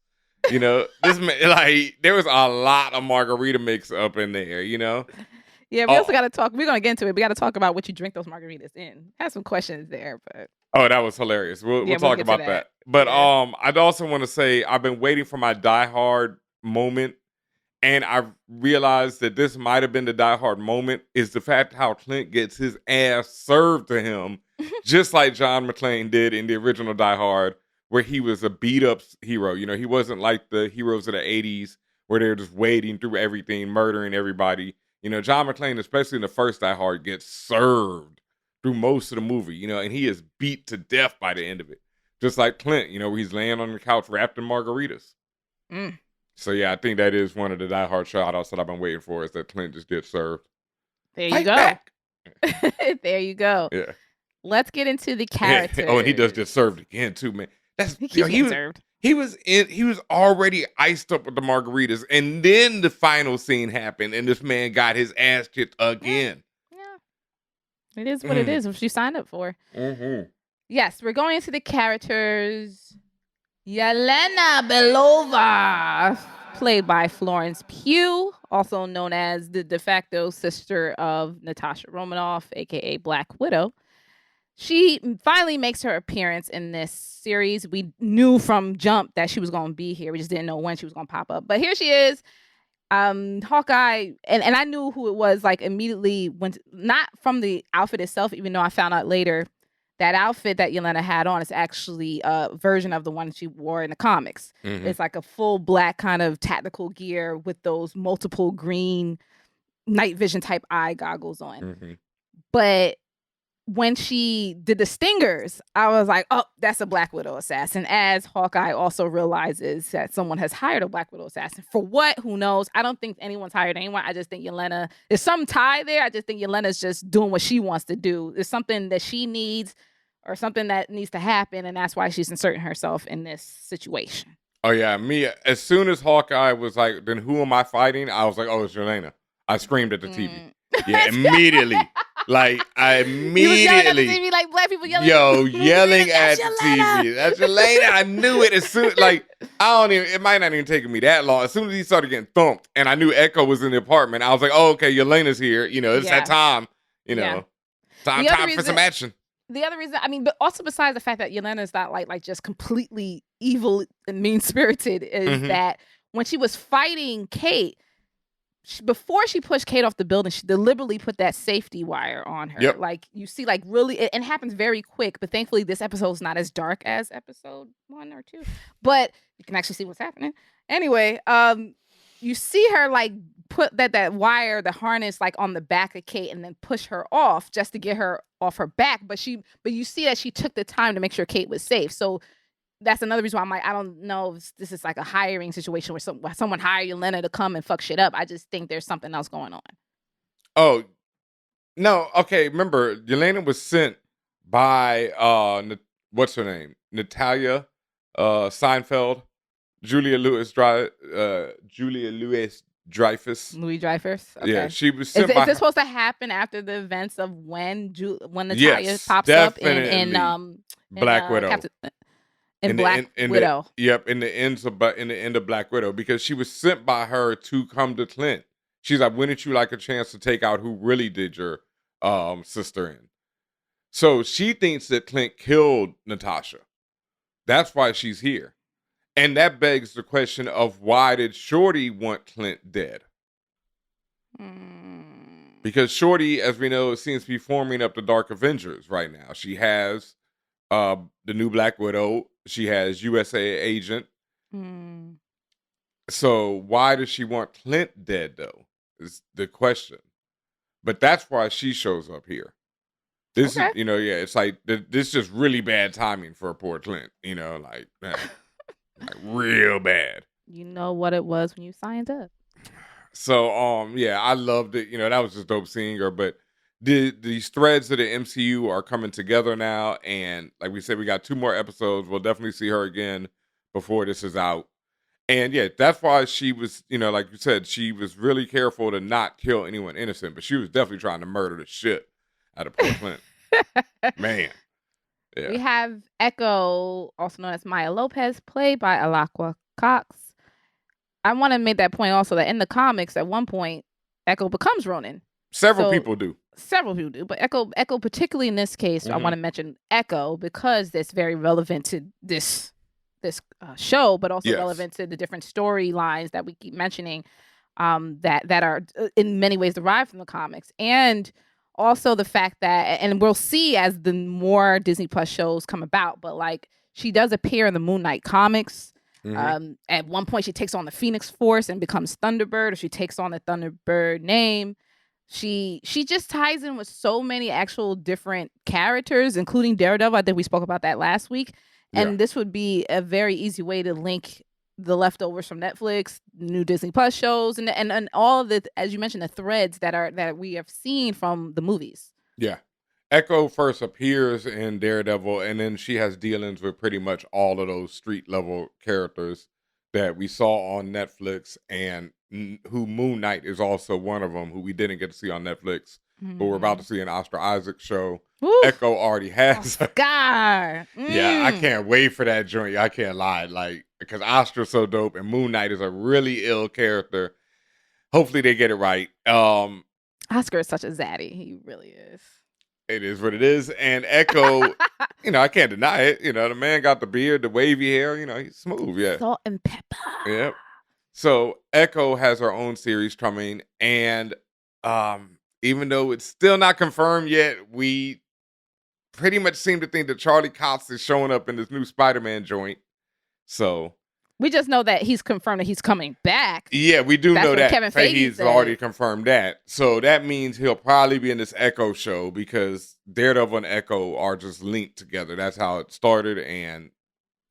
This man, there was a lot of margarita mix up in there, Yeah, we also got to talk. We're going to get into it. We got to talk about what you drink those margaritas in. Have some questions there, but. Oh, that was hilarious. We'll talk about that. But I'd also want to say I've been waiting for my Die Hard moment. And I realized that this might have been the Die Hard moment is the fact how Clint gets his ass served to him, just like John McClane did in the original Die Hard, where he was a beat up hero. He wasn't like the heroes of the 80s where they're just wading through everything, murdering everybody. John McClane, especially in the first Die Hard, gets served through most of the movie, and he is beat to death by the end of it. Just like Clint, where he's laying on the couch wrapped in margaritas. Mm. So, yeah, I think that is one of the Die Hard shout-outs that I've been waiting for is that Clint just gets served. There you go. There you go. Yeah. Let's get into the characters. Oh, and he does get served again, too, man. He was served. He was already iced up with the margaritas, and then the final scene happened, and this man got his ass kicked again. Yeah. It is what it is, what you signed up for. Mm-hmm. Yes, we're going into the characters. Yelena Belova, played by Florence Pugh, also known as the de facto sister of Natasha Romanoff, aka Black Widow. She finally makes her appearance in this series. We knew from jump that she was going to be here. We just didn't know when she was going to pop up. But here she is, Hawkeye, and I knew who it was like immediately, when not from the outfit itself, even though I found out later that outfit that Yelena had on is actually a version of the one she wore in the comics. Mm-hmm. It's like a full black kind of tactical gear with those multiple green night vision type eye goggles on. Mm-hmm. But when she did the stingers, I was like, oh, that's a Black Widow assassin. As Hawkeye also realizes that someone has hired a Black Widow assassin. For what? Who knows? I don't think anyone's hired anyone. I just think Yelena, there's some tie there. I just think Yelena's just doing what she wants to do. There's something that she needs or something that needs to happen, and that's why she's inserting herself in this situation. Oh, yeah. Me, as soon as Hawkeye was like, then who am I fighting? I was like, oh, it's Yelena. I screamed at the TV. Yeah, immediately. Like, I immediately. You was yelling at the TV like black people yelling. Yelling at the TV. That's Yelena. I knew it as soon, it might not even take me that long. As soon as he started getting thumped and I knew Echo was in the apartment, I was like, oh, okay, Yelena's here. It's that time, time for some action. The other reason, but also besides the fact that Yelena is not like just completely evil and mean-spirited, is that when she was fighting Kate, before she pushed Kate off the building, she deliberately put that safety wire on her. Yep. Like, you see, like, really, it happens very quick, but thankfully this episode is not as dark as episode 1 or 2, but you can actually see what's happening. Anyway, you see her, like, put that wire, the harness, like, on the back of Kate and then push her off just to get her off her back, but you see that she took the time to make sure Kate was safe. So that's another reason why I'm like, I don't know if this is like a hiring situation where someone hired Yelena to come and fuck shit up. I just think there's something else going on. Oh, no. Okay. Remember, Yelena was sent by, what's her name? Natalia Seinfeld, Julia Louis Dreyfus. Louis Dreyfus. Okay. Yeah, she was Is, sent is by this supposed to happen after the events of when Natalia Yes, pops up definitely. Black Widow. In Black in Widow? in the end of Black Widow, because she was sent by her to come to Clint. She's like, wouldn't you like a chance to take out who really did your sister in? So she thinks that Clint killed Natasha. That's why she's here. And that begs the question of, why did Shorty want Clint dead? Because Shorty, as we know, seems to be forming up the Dark Avengers right now. She has the new Black Widow. She has USA Agent. So why does she want Clint dead, though, is the question. But that's why she shows up here. This is, it's like, this is just really bad timing for poor Clint, like real bad. You know what it was when you signed up. So, I loved it. That was just dope seeing her. But these threads of the MCU are coming together now. And like we said, we got 2 more episodes. We'll definitely see her again before this is out. And yeah, that's why she was, like you said, she was really careful to not kill anyone innocent. But she was definitely trying to murder the shit out of poor Clint. Man. Yeah. We have Echo, also known as Maya Lopez, played by Alaqua Cox. I want to make that point also, that in the comics, at one point, Echo becomes Ronin. Several people do. But Echo, particularly in this case, I want to mention Echo because it's very relevant to this show, but also relevant to the different storylines that we keep mentioning, that are in many ways derived from the comics, and also the fact that, and we'll see as the more Disney Plus shows come about, but like she does appear in the Moon Knight comics. At one point, she takes on the Phoenix Force and becomes Thunderbird, or she takes on the Thunderbird name. She just ties in with so many actual different characters, including Daredevil. I think we spoke about that last week. And this would be a very easy way to link the leftovers from Netflix, new Disney Plus shows, and all of the, as you mentioned, the threads that we have seen from the movies. Yeah. Echo first appears in Daredevil, and then she has dealings with pretty much all of those street level characters that we saw on Netflix, and who Moon Knight is also one of them, who we didn't get to see on Netflix, but we're about to see an Oscar Isaac show. Ooh. Echo already has. Oscar. Yeah, I can't wait for that joint. I can't lie, like, because Oscar's so dope, and Moon Knight is a really ill character. Hopefully they get it right. Oscar is such a zaddy. He really is. It is what it is. And Echo, I can't deny it. The man got the beard, the wavy hair. He's smooth. Yeah. Salt and pepper. Yep. So Echo has her own series coming. And even though it's still not confirmed yet, we pretty much seem to think that Charlie Cox is showing up in this new Spider-Man joint. So we just know that he's confirmed that he's coming back. Yeah, we do know that. Kevin Feige's already confirmed that. So that means he'll probably be in this Echo show, because Daredevil and Echo are just linked together. That's how it started, and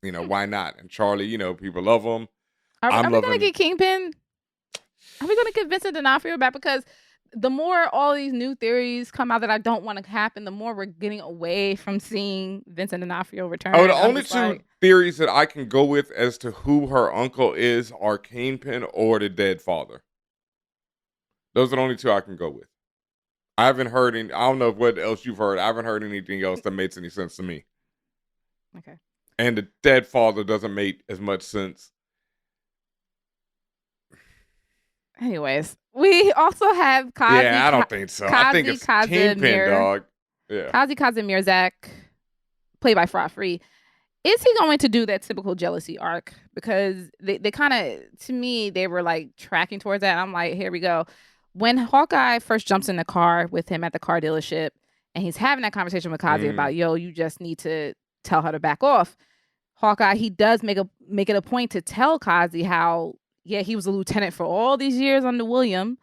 why not? And Charlie, people love him. Are we gonna get Kingpin? Are we gonna get Vincent D'Onofrio back? Because the more all these new theories come out that I don't want to happen, the more we're getting away from seeing Vincent D'Onofrio return. Oh, the only two theories that I can go with as to who her uncle is are Kingpin or the dead father. Those are the only two I can go with. I haven't heard any, I don't know what else you've heard. I haven't heard anything else that makes any sense to me. Okay. And the dead father doesn't make as much sense. Anyways, we also have Kazi. Yeah, I don't think so. I think it's Kingpin, dog. Yeah. Kazi Mirzak, played by Fra Free. Is he going to do that typical jealousy arc? Because they kind of, to me, they were like tracking towards that. And I'm like, here we go. When Hawkeye first jumps in the car with him at the car dealership, and he's having that conversation with Kazi about, you just need to tell her to back off. Hawkeye, he does make it a point to tell Kazi how, he was a lieutenant for all these years under William,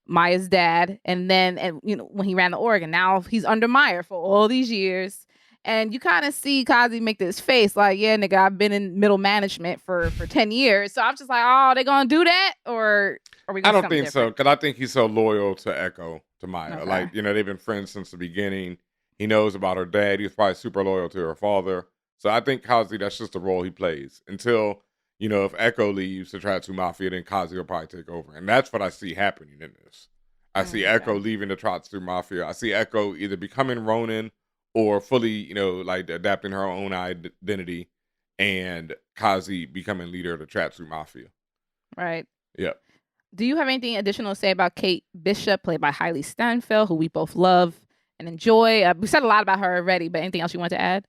Maya's dad, and then when he ran the org, and now he's under Maya for all these years. And you kind of see Kazi make this face like, yeah, nigga, I've been in middle management for 10 years. So I'm just like, oh, they gonna do that? Or are we gonna I don't think so, because I think he's so loyal to Echo, to Maya. Okay. Like, they've been friends since the beginning. He knows about her dad. He's probably super loyal to her father. So I think Kazi, that's just the role he plays until, you know, if Echo leaves the Tratsu Mafia, then Kazi will probably take over. And that's what I see happening in this. I see Echo leaving the Tratsu Mafia. I see Echo either becoming Ronin or fully, you know, like adapting her own identity, and Kazi becoming leader of the Tratsu Mafia. Right. Yep. Do you have anything additional to say about Kate Bishop, played by Hailey Steinfeld, who we both love and enjoy? We said a lot about her already, but anything else you want to add?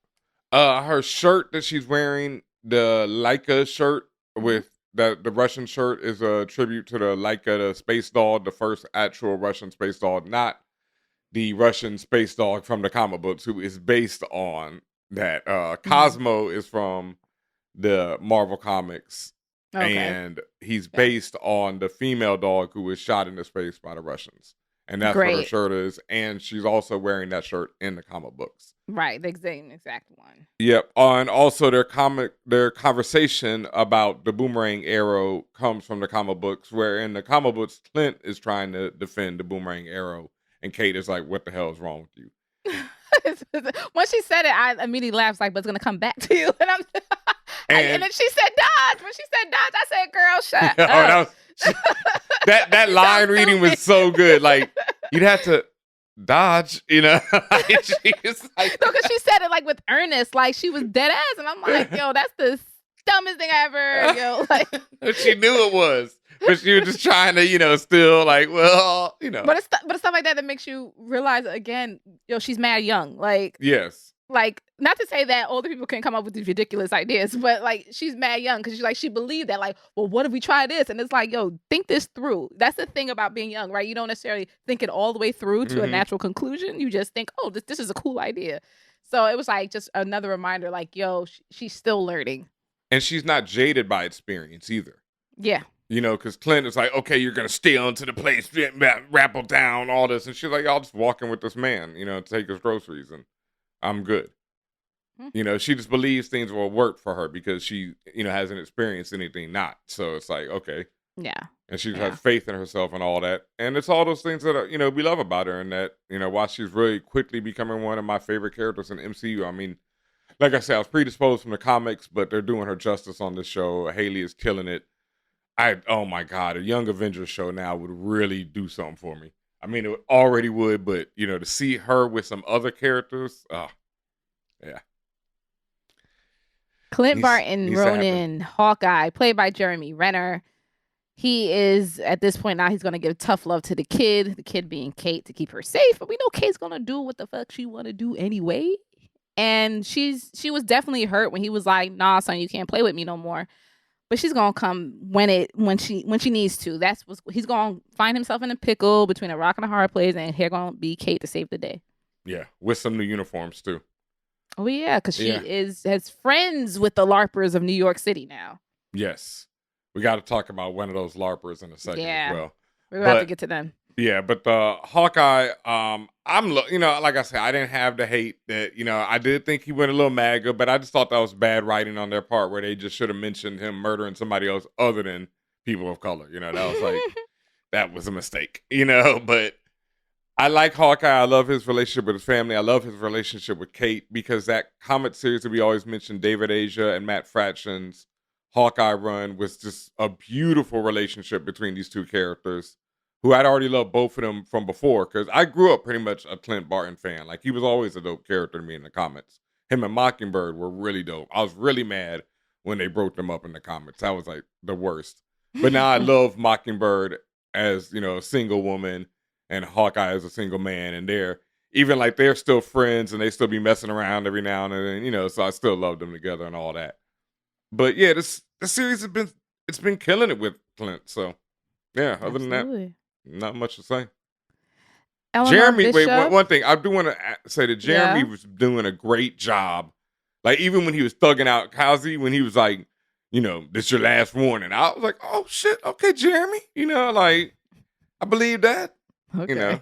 Her shirt that she's wearing, the Laika shirt with the Russian shirt, is a tribute to the Laika, the space dog, the first actual Russian space dog, not the Russian space dog from the comic books, who is based on that. Cosmo is from the Marvel comics, and he's based on the female dog who was shot into space by the Russians. And that's what her shirt is. And she's also wearing that shirt in the comic books. Right, the exact one. Yep. And also their conversation about the boomerang arrow comes from the comic books, where in the comic books, Clint is trying to defend the boomerang arrow, and Kate is like, "What the hell is wrong with you?" When she said it, I immediately laughed, like, "But it's gonna come back to you." And then she said, "Dodge." When she said "dodge," I said, "Girl, shut up." That line reading was so good. Like, you'd have to dodge, you know. She's like, no, because she said it like with earnest, like she was dead ass, and I'm like, yo, that's the dumbest thing I ever, yo. Like, she knew it was, but she was just trying to, you know, still like, well, you know. But it's stuff like that makes you realize again, yo, she's mad young. Like, yes. Like, not to say that older people can come up with these ridiculous ideas, but like she's mad young because she believed that, like, well, what if we try this? And it's like, yo, think this through. That's the thing about being young, right? You don't necessarily think it all the way through to a natural conclusion. You just think, oh, this is a cool idea. So it was like just another reminder, like, yo, she's still learning. And she's not jaded by experience either. Yeah. You know, because Clint is like, okay, you're going to stay onto the place, rappel down, all this. And she's like, I'll just walk in with this man, you know, take his groceries, and I'm good. You know, she just believes things will work for her because she, you know, hasn't experienced anything not. So it's like, okay. Yeah. And she has faith in herself and all that. And it's all those things that, are, you know, we love about her, and that, you know, why she's really quickly becoming one of my favorite characters in MCU. I mean, like I said, I was predisposed from the comics, but they're doing her justice on this show. Hailey is killing it. Oh my God, a Young Avengers show now would really do something for me. I mean, it already would, but, you know, to see her with some other characters, yeah. Clint Barton, Ronin, Hawkeye, played by Jeremy Renner. He is, at this point now, he's going to give tough love to the kid being Kate, to keep her safe. But we know Kate's going to do what the fuck she want to do anyway. And she was definitely hurt when he was like, nah, son, you can't play with me no more. But she's going to come when she needs to. He's going to find himself in a pickle between a rock and a hard place, and here going to be Kate to save the day. Yeah, with some new uniforms too. Oh yeah, because she has friends with the LARPers of New York City now. Yes, we got to talk about one of those LARPers in a second as well. We're about to get to them. Yeah, but the Hawkeye, you know, like I said, I didn't have the hate that, you know, I did think he went a little MAGA, but I just thought that was bad writing on their part, where they just should have mentioned him murdering somebody else other than people of color. You know, that was like, that was a mistake, you know, but I like Hawkeye. I love his relationship with his family. I love his relationship with Kate, because that comic series that we always mention, David Aja and Matt Fraction's Hawkeye run, was just a beautiful relationship between these two characters, who I'd already loved both of them from before, because I grew up pretty much a Clint Barton fan. Like, he was always a dope character to me in the comics. Him and Mockingbird were really dope. I was really mad when they broke them up in the comics. That was like the worst. But now I love Mockingbird as, you know, a single woman, and Hawkeye as a single man, and they're still friends, and they still be messing around every now and then, you know, so I still love them together and all that. But yeah, the series it's been killing it with Clint. So yeah, other than that, not much to say. Jeremy, wait, one thing I do want to say that Jeremy was doing a great job. Like, even when he was thugging out Kazi, when he was like, you know, this is your last warning, I was like, oh shit, okay, Jeremy, you know, like, I believe that. Okay. You know?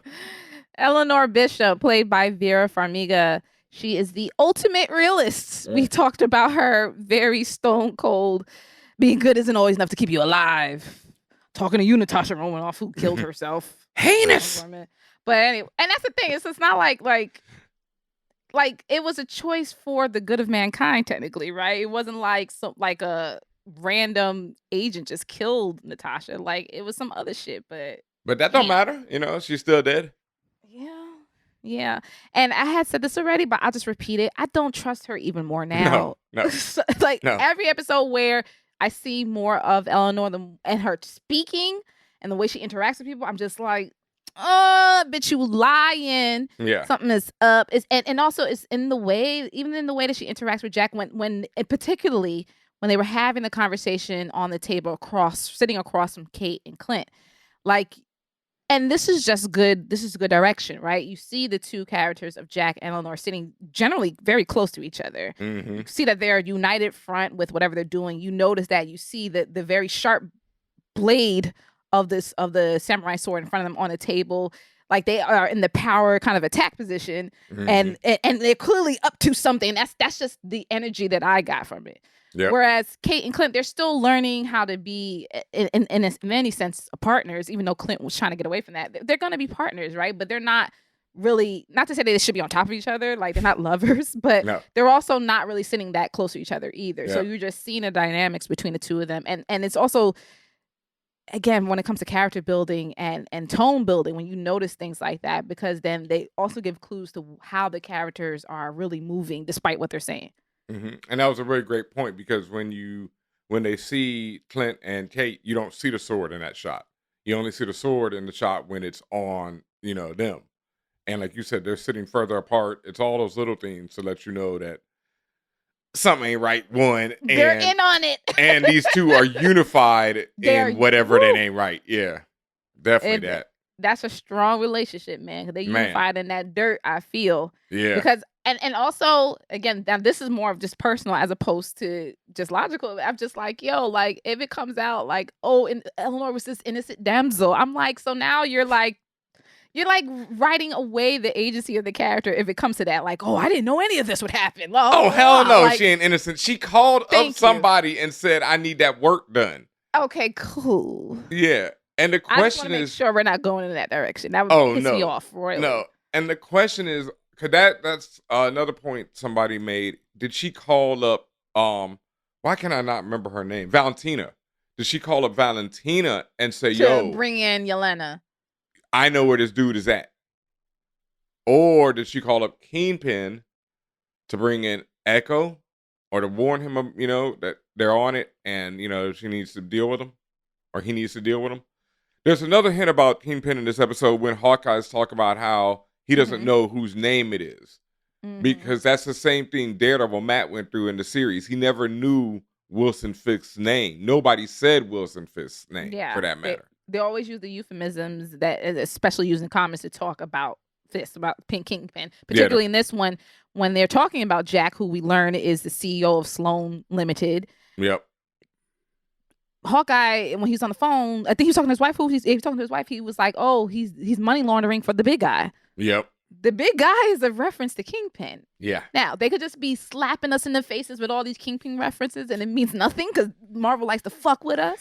Eleanor Bishop, played by Vera Farmiga. She is the ultimate realist. We talked about her very stone cold. Being good isn't always enough to keep you alive. Talking to you, Natasha Romanoff, who killed herself. Heinous. But anyway, and that's the thing. It's not like it was a choice for the good of mankind, technically, right? It wasn't like a random agent just killed Natasha. Like, it was some other shit, but that don't damn. matter. You know, she's still dead. Yeah. And I had said this already, but I'll just repeat it. I don't trust her even more now. No. So, like, No. every episode where I see more of Eleanor and her speaking and the way she interacts with people, I'm just like, bitch, you lying. Yeah. Something is up. And also it's in the way, even in the way that she interacts with Jack when and particularly when they were having the conversation on the table sitting across from Kate and Clint. Like, and this is just good. This is good direction, right? You see the two characters of Jack and Eleanor sitting generally very close to each other. Mm-hmm. You see that they're united front with whatever they're doing. You notice that you see the very sharp blade of the samurai sword in front of them on a table. Like, they are in the power kind of attack position, Mm-hmm. and they're clearly up to something. That's just the energy that I got from it. Yep. Whereas Kate and Clint, they're still learning how to be, in many sense, partners, even though Clint was trying to get away from that. They're going to be partners, right? But they're not really, not to say they should be on top of each other, like they're not lovers, but No. they're also not really sitting that close to each other either. So Yeah. you're just seeing the dynamics between the two of them. And it's also, again, when it comes to character building and tone building, when you notice things like that, because then they also give clues to how the characters are really moving despite what they're saying. Mm-hmm. And that was a really great point, because when they see Clint and Kate, you don't see the sword in that shot. You only see the sword in the shot when it's on, them. And like you said, they're sitting further apart. It's all those little things to let you know that something ain't right. They're in on it. And these two are unified in whatever that ain't right. Yeah, definitely that. That's a strong relationship, man. Because they unified in that dirt, I feel. Yeah. Because and also, again, now this is more of just personal as opposed to just logical. I'm just like, yo, like, if it comes out like, oh, and Eleanor was this innocent damsel, I'm like, so now you're like writing away the agency of the character if it comes to that. Like, oh, I didn't know any of this would happen. Oh, hell no, like, she ain't innocent. She called up somebody and said, I need that work done. Okay, cool. Yeah. And the question I just want to make sure we're not going in that direction. That would piss me off, royally. No. And the question is, because that's another point somebody made. Did she call up, why can I not remember her name? Valentina. Did she call up Valentina and say, yo, bring in Yelena? I know where this dude is at? Or did she call up Kingpin to bring in Echo, or to warn him, that they're on it and, she needs to deal with him, or he needs to deal with him? There's another hint about Kingpin in this episode when Hawkeye's talk about how he doesn't know whose name it is. Because that's the same thing Daredevil Matt went through in the series. He never knew Wilson Fisk's name. Nobody said Wilson Fisk's name, for that matter. They always use the euphemisms that, especially using comics, to talk about Fisk, about Kingpin. Particularly in this one, when they're talking about Jack, who we learn is the CEO of Sloan Limited. Yep. Hawkeye, when he was on the phone, I think he was talking to his wife. He was talking to his wife. He was like, "Oh, he's money laundering for the big guy." Yep. The big guy is a reference to Kingpin. Yeah. Now, they could just be slapping us in the faces with all these Kingpin references and it means nothing because Marvel likes to fuck with us.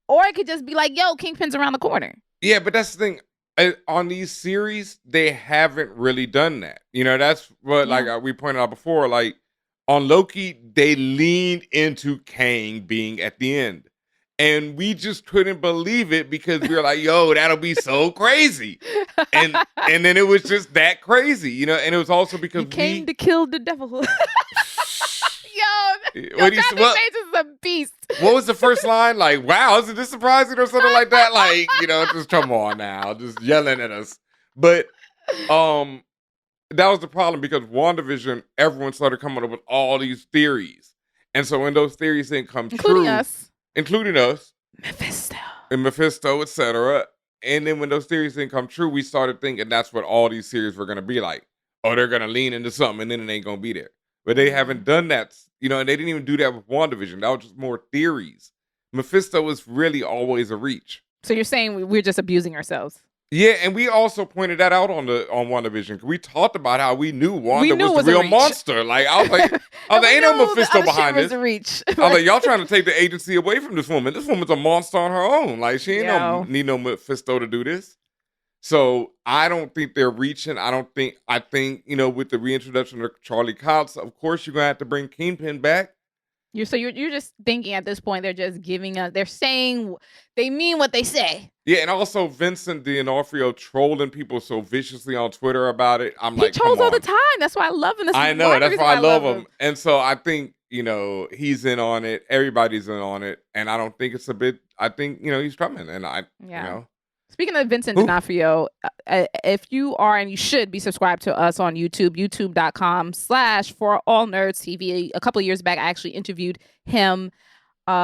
Or it could just be like, yo, Kingpin's around the corner. Yeah, but that's the thing. On these series, they haven't really done that. That's what, like we pointed out before, like on Loki, they leaned into Kang being at the end. And we just couldn't believe it because we were like, yo, that'll be so crazy. And then it was just that crazy, and it was also because he came to kill the devil. Yo, Johnny Page is a beast. What was the first line? Like, wow, isn't this surprising or something like that? Like, just come on now, just yelling at us. But that was the problem because WandaVision, everyone started coming up with all these theories. And so when those theories didn't come true, including us, Mephisto, etc. And then when those theories didn't come true, we started thinking that's what all these series were going to be like. Oh, they're going to lean into something and then it ain't going to be there. But they haven't done that, and they didn't even do that with WandaVision. That was just more theories. Mephisto was really always a reach. So you're saying we're just abusing ourselves? Yeah, and we also pointed that out on WandaVision. We talked about how we knew Wanda was the real monster. Like I was like, ain't no Mephisto behind this. I was like, y'all trying to take the agency away from this woman. This woman's a monster on her own. Like she ain't need no Mephisto to do this. So I don't think they're reaching. I think with the reintroduction of Charlie Cox, of course you're gonna have to bring Kingpin back. You're just thinking at this point they're just giving us, they're saying, they mean what they say. Yeah, and also Vincent D'Onofrio trolling people so viciously on Twitter about it. I'm He like, trolls come all the on. time. That's why I love him. I know, that's why I love him. And so I think, he's in on it. Everybody's in on it. And I don't think it's a bit, I think, he's coming. And Speaking of Vincent D'Onofrio, if you are, and you should be subscribed to us on YouTube, youtube.com/ForAllNerdsTV. A couple of years back, I actually interviewed him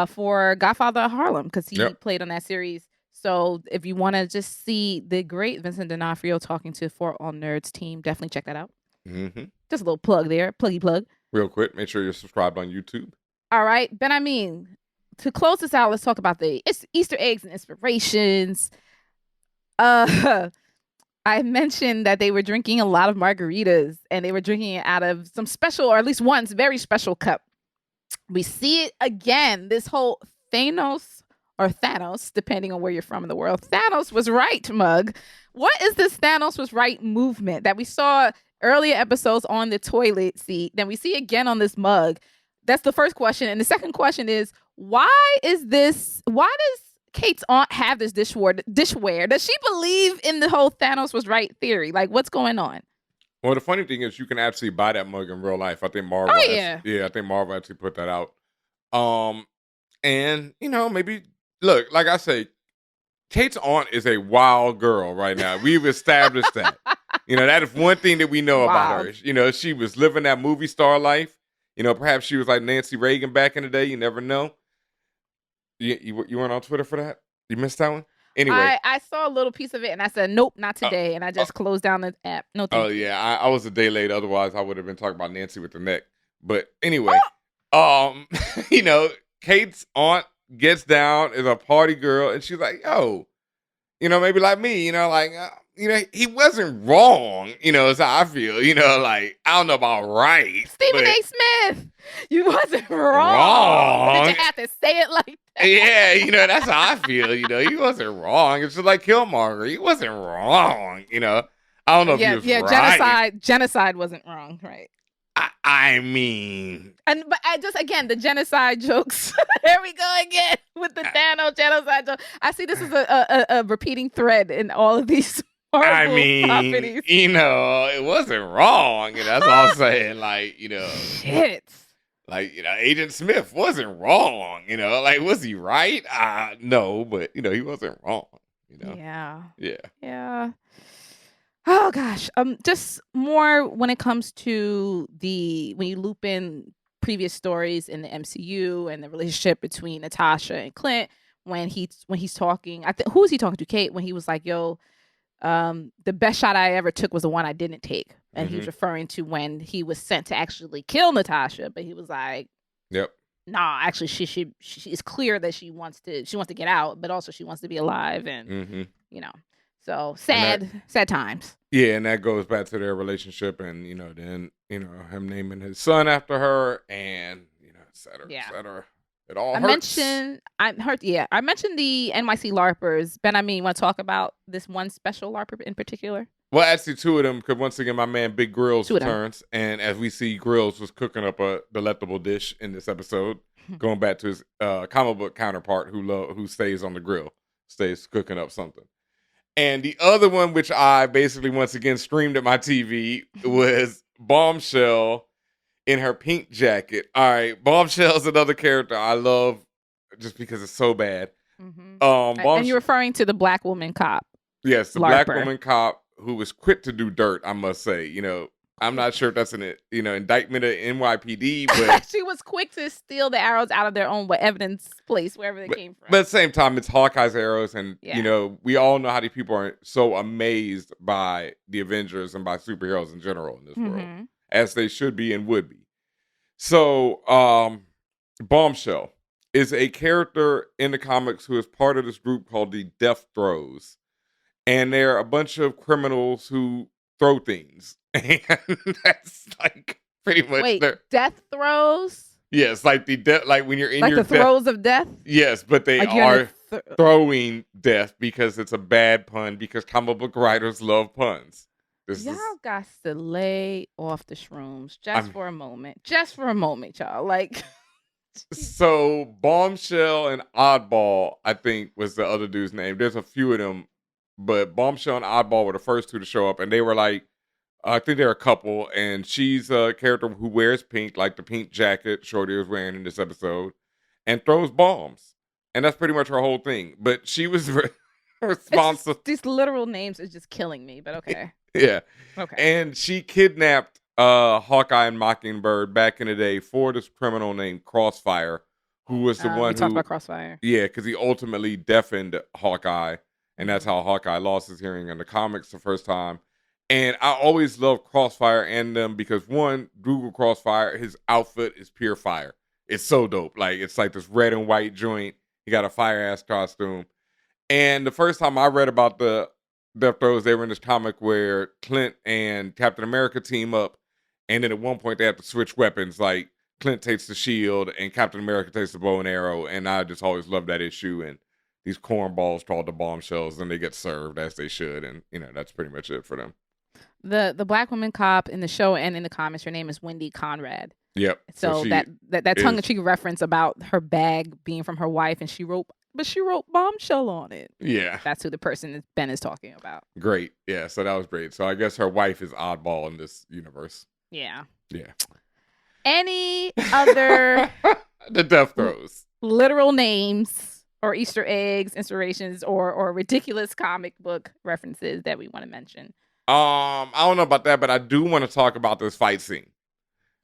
for Godfather of Harlem because he played on that series. So if you want to just see the great Vincent D'Onofrio talking to For All Nerds team, definitely check that out. Mm-hmm. Just a little plug there, pluggy plug. Real quick, make sure you're subscribed on YouTube. All right, Ben, to close this out, let's talk about the Easter eggs and inspirations. I mentioned that they were drinking a lot of margaritas, and they were drinking it out of some special, or at least one very special cup. We see it again, this whole Thanos, depending on where you're from in the world. Thanos was right, Mug. What is this Thanos was right movement that we saw earlier episodes on the toilet seat, then we see again on this mug? That's the first question. And the second question is, why does Kate's aunt have this dishware? Does she believe in the whole Thanos was right theory? Like, what's going on? Well, the funny thing is you can actually buy that mug in real life. I think Marvel I think Marvel actually put that out. And maybe look, like I say, Kate's aunt is a wild girl right now. We've established that. That is one thing that we know about her. She was living that movie star life. Perhaps she was like Nancy Reagan back in the day. You never know. You weren't on Twitter for that? You missed that one? Anyway. I saw a little piece of it and I said, nope, not today. And I just closed down the app. No, thank you. Yeah. I was a day late. Otherwise, I would have been talking about Nancy with the neck. But anyway, Kate's aunt gets down, is a party girl, and she's like, yo, maybe like me, he wasn't wrong, is how I feel, I don't know about right. Stephen A. Smith, you wasn't wrong. Did you have to say it like that? Yeah, that's how I feel, he wasn't wrong. It's just like Killmonger, he wasn't wrong, I don't know if he was right. Genocide wasn't wrong, right? I mean, but just again the genocide jokes. Here we go again with the Thanos genocide joke. I see this is a repeating thread in all of these Marvel properties. It wasn't wrong. That's all I'm saying. Shit. Agent Smith wasn't wrong. Was he right? No, but he wasn't wrong. Yeah. Oh gosh. Just more when it comes to when you loop in previous stories in the MCU and the relationship between Natasha and Clint, when he's talking, who was he talking to? Kate, when he was like, yo, the best shot I ever took was the one I didn't take. And he was referring to when he was sent to actually kill Natasha, but he was like, yep. Nah, actually she it's clear that she wants to get out, but also she wants to be alive, and so sad times. Yeah, and that goes back to their relationship, and then him naming his son after her, and et cetera, et cetera. It all hurts. I mentioned the NYC LARPers. Ben, want to talk about this one special LARPer in particular? Well, actually, two of them, because once again, my man Big Grills returns, and as we see, Grills was cooking up a delectable dish in this episode, going back to his comic book counterpart who stays on the grill, stays cooking up something. And the other one, which I basically once again streamed at my TV, was Bombshell in her pink jacket. All right, Bombshell's another character I love just because it's so bad. And you're referring to the black woman cop. Yes, the black woman cop who was quick to do dirt, I must say. I'm not sure if that's an indictment of NYPD, but she was quick to steal the arrows out of their own evidence place, wherever they came from. But at the same time, it's Hawkeye's arrows, and we all know how these people are so amazed by the Avengers and by superheroes in general in this world, as they should be and would be. So, Bombshell is a character in the comics who is part of this group called the Death Throws, and they're a bunch of criminals who throw things. And that's pretty much death throws? Yes, like the death, like when you're in your the throes of death? Yes, but they are throwing death because it's a bad pun, because comic book writers love puns. Y'all got to lay off the shrooms just for a moment. Just for a moment, y'all. So Bombshell and Oddball, I think, was the other dude's name. There's a few of them, but Bombshell and Oddball were the first two to show up, and they were like, I think they're a couple, and she's a character who wears pink, like the pink jacket Shorty was wearing in this episode, and throws bombs, and that's pretty much her whole thing. But she was responsible. These literal names is just killing me, but okay. Yeah. Okay. And she kidnapped Hawkeye and Mockingbird back in the day for this criminal named Crossfire, who was the one we who talked about Crossfire. Yeah, because he ultimately deafened Hawkeye, and that's how Hawkeye lost his hearing in the comics the first time. And I always loved Crossfire and them because one, Google Crossfire, his outfit is pure fire. It's so dope. Like it's like this red and white joint. He got a fire ass costume. And the first time I read about the Death Throes, they were in this comic where Clint and Captain America team up, and then at one point they have to switch weapons. Like Clint takes the shield and Captain America takes the bow and arrow. And I just always loved that issue. And these cornballs called the Bombshells, and they get served as they should. And that's pretty much it for them. The black woman cop in the show and in the comics, her name is Wendy Conrad. Yep. So that tongue-in-cheek reference about her bag being from her wife, and she wrote Bombshell on it. Yeah. That's who the person that Ben is talking about. Great. Yeah, so that was great. So I guess her wife is Oddball in this universe. Yeah. Yeah. Any other the Death Throes literal names or Easter eggs, inspirations, or ridiculous comic book references that we want to mention? I don't know about that, but I do want to talk about this fight scene.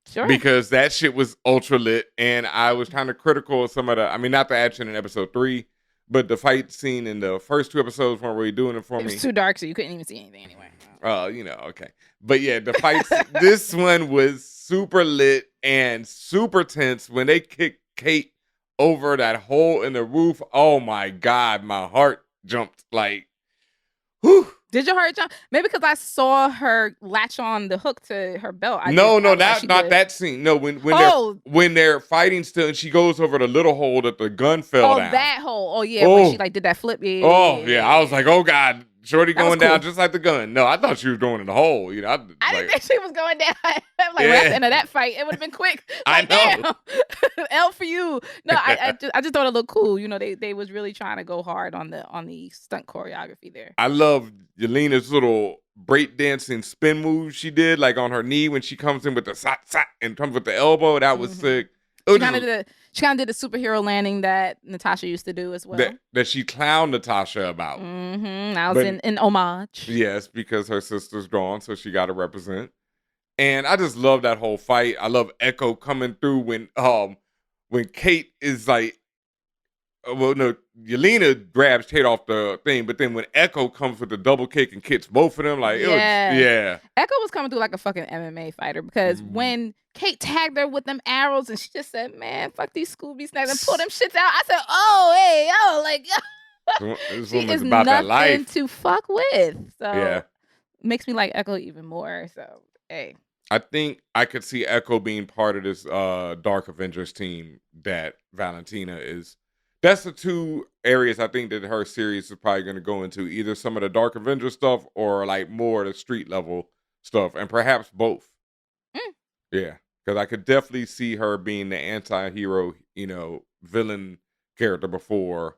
Sure. Because that shit was ultra lit, and I was kind of critical of some of not the action in episode 3, but the fight scene in the first 2 episodes weren't really doing it for me. It was too dark, so you couldn't even see anything anyway. Okay. But yeah, the fights, this one was super lit and super tense. When they kicked Kate over that hole in the roof, oh my God, my heart jumped like, whew. Did your heart jump? Maybe because I saw her latch on the hook to her belt. Not that scene. No, when they're fighting still, and she goes over the little hole that the gun fell down. Oh, that hole. Oh yeah, when she did that flip. Yeah. I was like, oh God, Shorty going down just like the gun. No, I thought she was going in the hole. I didn't think she was going down. I'm like, well, at the end of that fight, it would have been quick. Like, I know. L for you. No, I just thought it looked cool. They was really trying to go hard on the stunt choreography there. I love Yelena's little breakdancing spin move she did, like on her knee when she comes in with the sat and comes with the elbow. That was sick. She kind of did the superhero landing that Natasha used to do as well. That she clowned Natasha about. Mm-hmm. That was in homage. Yes, because her sister's gone, so she got to represent. And I just love that whole fight. I love Echo coming through when Kate is like, Yelena grabs Kate off the thing, but then when Echo comes with the double kick and kicks both of them, like, Echo was coming through like a fucking MMA fighter because when Kate tagged her with them arrows and she just said, man, fuck these Scooby snacks and pull them shits out. I said, this she woman's is about that nothing life. to fuck with. So Yeah. Makes me like Echo even more. So, hey. I think I could see Echo being part of this Dark Avengers team that Valentina is. That's the 2 areas I think that her series is probably going to go into, either some of the Dark Avengers stuff or like more of the street level stuff, and perhaps both. Yeah, because I could definitely see her being the anti-hero, villain character before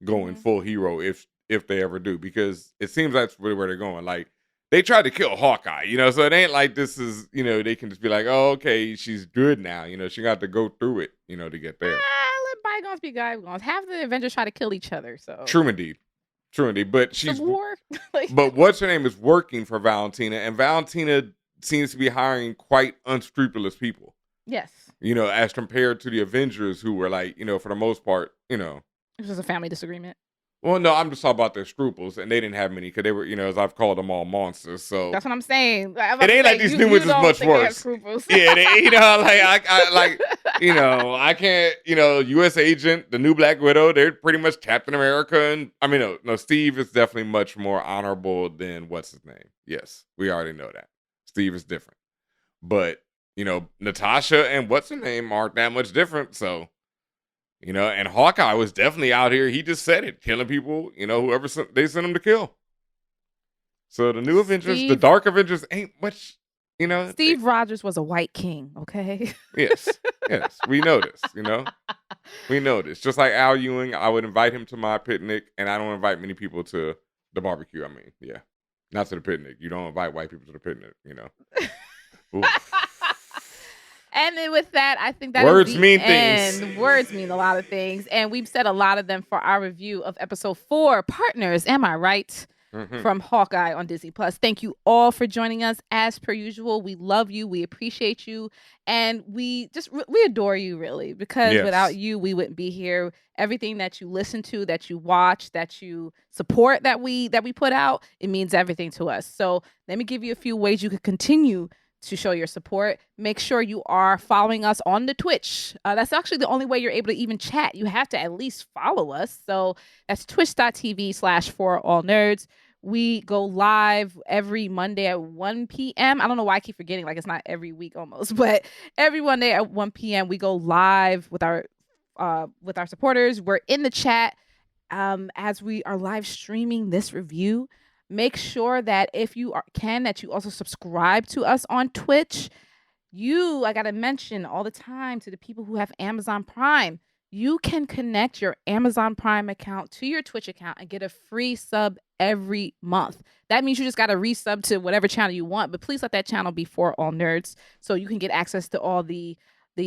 going full hero if they ever do, because it seems that's where they're going. Like, they tried to kill Hawkeye, so it ain't like this is, they can just be like, oh, okay, she's good now. She got to go through it, to get there. Let bygones be bygones. Half the Avengers try to kill each other. So True indeed. But she's war. But what's her name is working for Valentina, and Valentina seems to be hiring quite unscrupulous people. Yes. As compared to the Avengers, who were like, for the most part, It was just a family disagreement. Well, no, I'm just talking about their scruples, and they didn't have many because they were, as I've called them all monsters. So that's what I'm saying. It ain't like these new ones is much worse. Yeah, I can't, U.S. Agent, the new Black Widow, they're pretty much Captain America, and no, Steve is definitely much more honorable than what's his name. Yes, we already know that Steve is different, but Natasha and what's her name aren't that much different. So. And Hawkeye was definitely out here. He just said it, killing people, whoever they sent him to kill. So the new Avengers, the Dark Avengers, ain't much You know, Steve Rogers was a white king, okay? yes, we know this. We know this. Just like Al Ewing, I would invite him to my picnic, and I don't invite many people to the barbecue. I mean, yeah, not to the picnic. You don't invite white people to the picnic. Oof. And then with that, I think that Words is the mean end. things. Words mean a lot of things. And we've said a lot of them for our review of episode 4, Partners, Am I Right? From Hawkeye on Disney+. Thank you all for joining us. As per usual, we love you. We appreciate you. And we adore you, really, because without you, we wouldn't be here. Everything that you listen to, that you watch, that you support, that we put out, it means everything to us. So let me give you a few ways you could continue to show your support. Make sure you are following us on the Twitch. That's actually the only way you're able to even chat. You have to at least follow us. So that's twitch.tv/forallnerds. We go live every Monday at 1 p.m. I don't know why I keep forgetting, like it's not every week almost, but every Monday at 1 p.m. we go live with our supporters. We're in the chat as we are live streaming this review. Make sure that if you can, that you also subscribe to us on Twitch. I got to mention all the time to the people who have Amazon Prime, you can connect your Amazon Prime account to your Twitch account and get a free sub every month. That means you just got to resub to whatever channel you want, but please let that channel be For All Nerds so you can get access to all the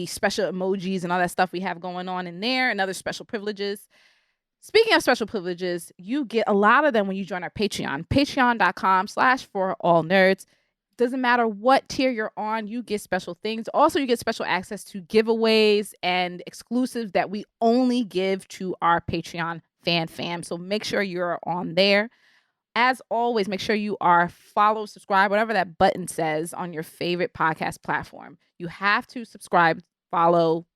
special emojis and all that stuff we have going on in there and other special privileges. Speaking of special privileges, you get a lot of them when you join our Patreon. Patreon.com/forallnerds. Doesn't matter what tier you're on, you get special things. Also, you get special access to giveaways and exclusives that we only give to our Patreon fam. So make sure you're on there. As always, make sure you are follow, subscribe, whatever that button says on your favorite podcast platform. You have to subscribe, follow,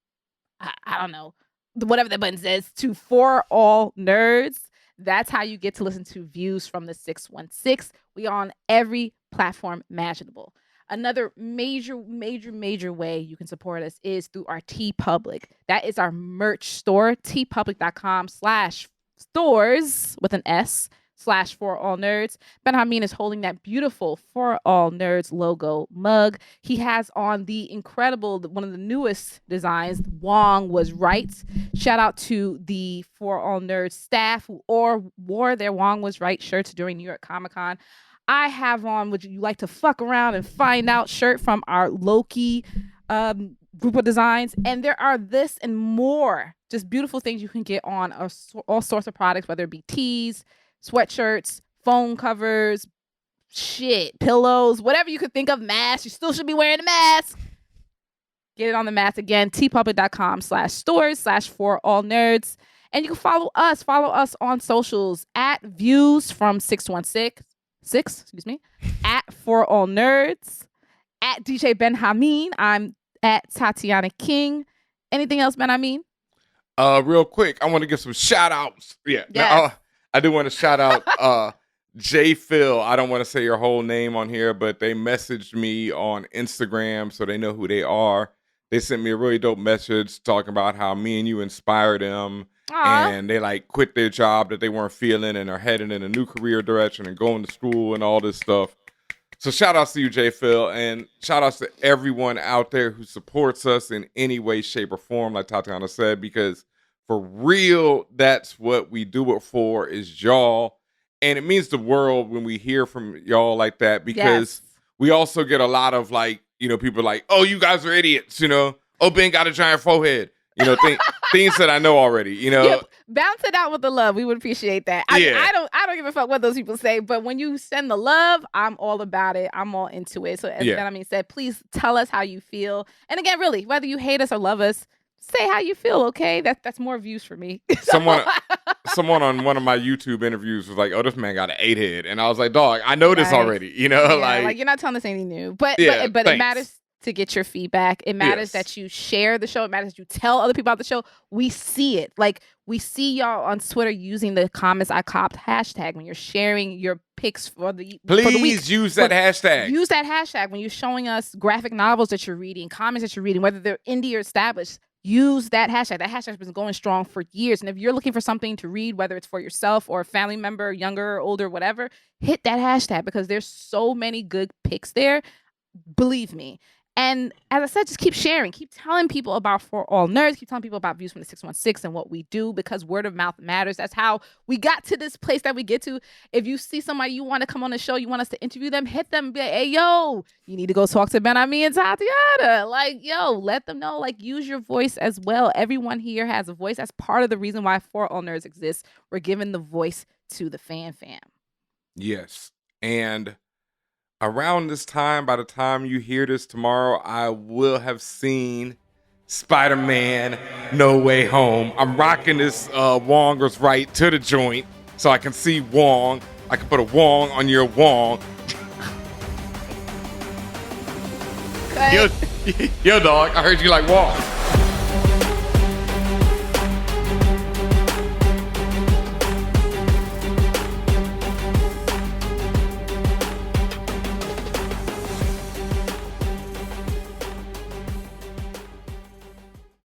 I don't know, whatever that button says, to For All Nerds. That's how you get to listen to Views from the 616. We are on every platform imaginable. Another major way you can support us is through our TeePublic. That is our merch store, teepublic.com/stores with an S/forallnerds. Ben Hameen is holding that beautiful For All Nerds logo mug. He has on the incredible, one of the newest designs, Wong Was Right. Shout out to the For All Nerds staff who wore their Wong Was Right shirts during New York Comic Con. I have on Would You Like to Fuck Around and Find Out shirt from our Loki group of designs. And there are this and more just beautiful things you can get on all sorts of products, whether it be tees, sweatshirts, phone covers, pillows, whatever you could think of, masks. You still should be wearing a mask. Get it on the mask again, teepublic.com/stores/forallnerds. And you can follow us on socials at Views from 616, at For All Nerds, at DJ Ben Hameen. I'm at Tatiana King. Anything else, Ben Hameen? Real quick, I want to give some shout outs. I do want to shout out J Phil. I don't want to say your whole name on here, but they messaged me on Instagram so they know who they are. They sent me a really dope message talking about how me and you inspired them. Aww. And they quit their job that they weren't feeling and are heading in a new career direction and going to school and all this stuff. So shout outs to you, J Phil, and shout outs to everyone out there who supports us in any way, shape, or form, like Tatiana said, because for real, that's what we do it for, is y'all. And it means the world when we hear from y'all like that, because we also get a lot of people like, oh, you guys are idiots, oh, Ben got a giant forehead, things that I know already, Bounce it out with the love. We would appreciate that. I don't give a fuck what those people say, but when you send the love, I'm all about it. I'm all into it. So as Ben said, please tell us how you feel. And again, really, whether you hate us or love us, say how you feel, okay? That's more views for me. Someone on one of my YouTube interviews was like, oh, this man got an 8-head. And I was like, dog, I know this already, you're not telling us anything new. But it matters to get your feedback. It matters that you share the show. It matters that you tell other people about the show. We see it. We see y'all on Twitter using the comments I copped hashtag when you're sharing your picks for the week. Please use that hashtag. Use that hashtag when you're showing us graphic novels that you're reading, comics that you're reading, whether they're indie or established. Use that hashtag. That hashtag has been going strong for years. And if you're looking for something to read, whether it's for yourself or a family member, younger, older, whatever, hit that hashtag because there's so many good picks there. Believe me. And as I said, just keep sharing, keep telling people about For All Nerds, keep telling people about Views from the 616 and what we do, because word of mouth matters. That's how we got to this place that we get to. If you see somebody you want to come on the show, you want us to interview them, hit them, be like, hey, yo, you need to go talk to Ben, Ami, and Tatiana. Like, yo, let them know, like, use your voice as well. Everyone here has a voice. That's part of the reason why For All Nerds exists. We're giving the voice to the fam. Yes. And around this time, by the time you hear this tomorrow, I will have seen Spider-Man No Way Home. I'm rocking this Wonger's right to the joint so I can see Wong. I can put a Wong on your Wong. Yo, dog, I heard you like Wong.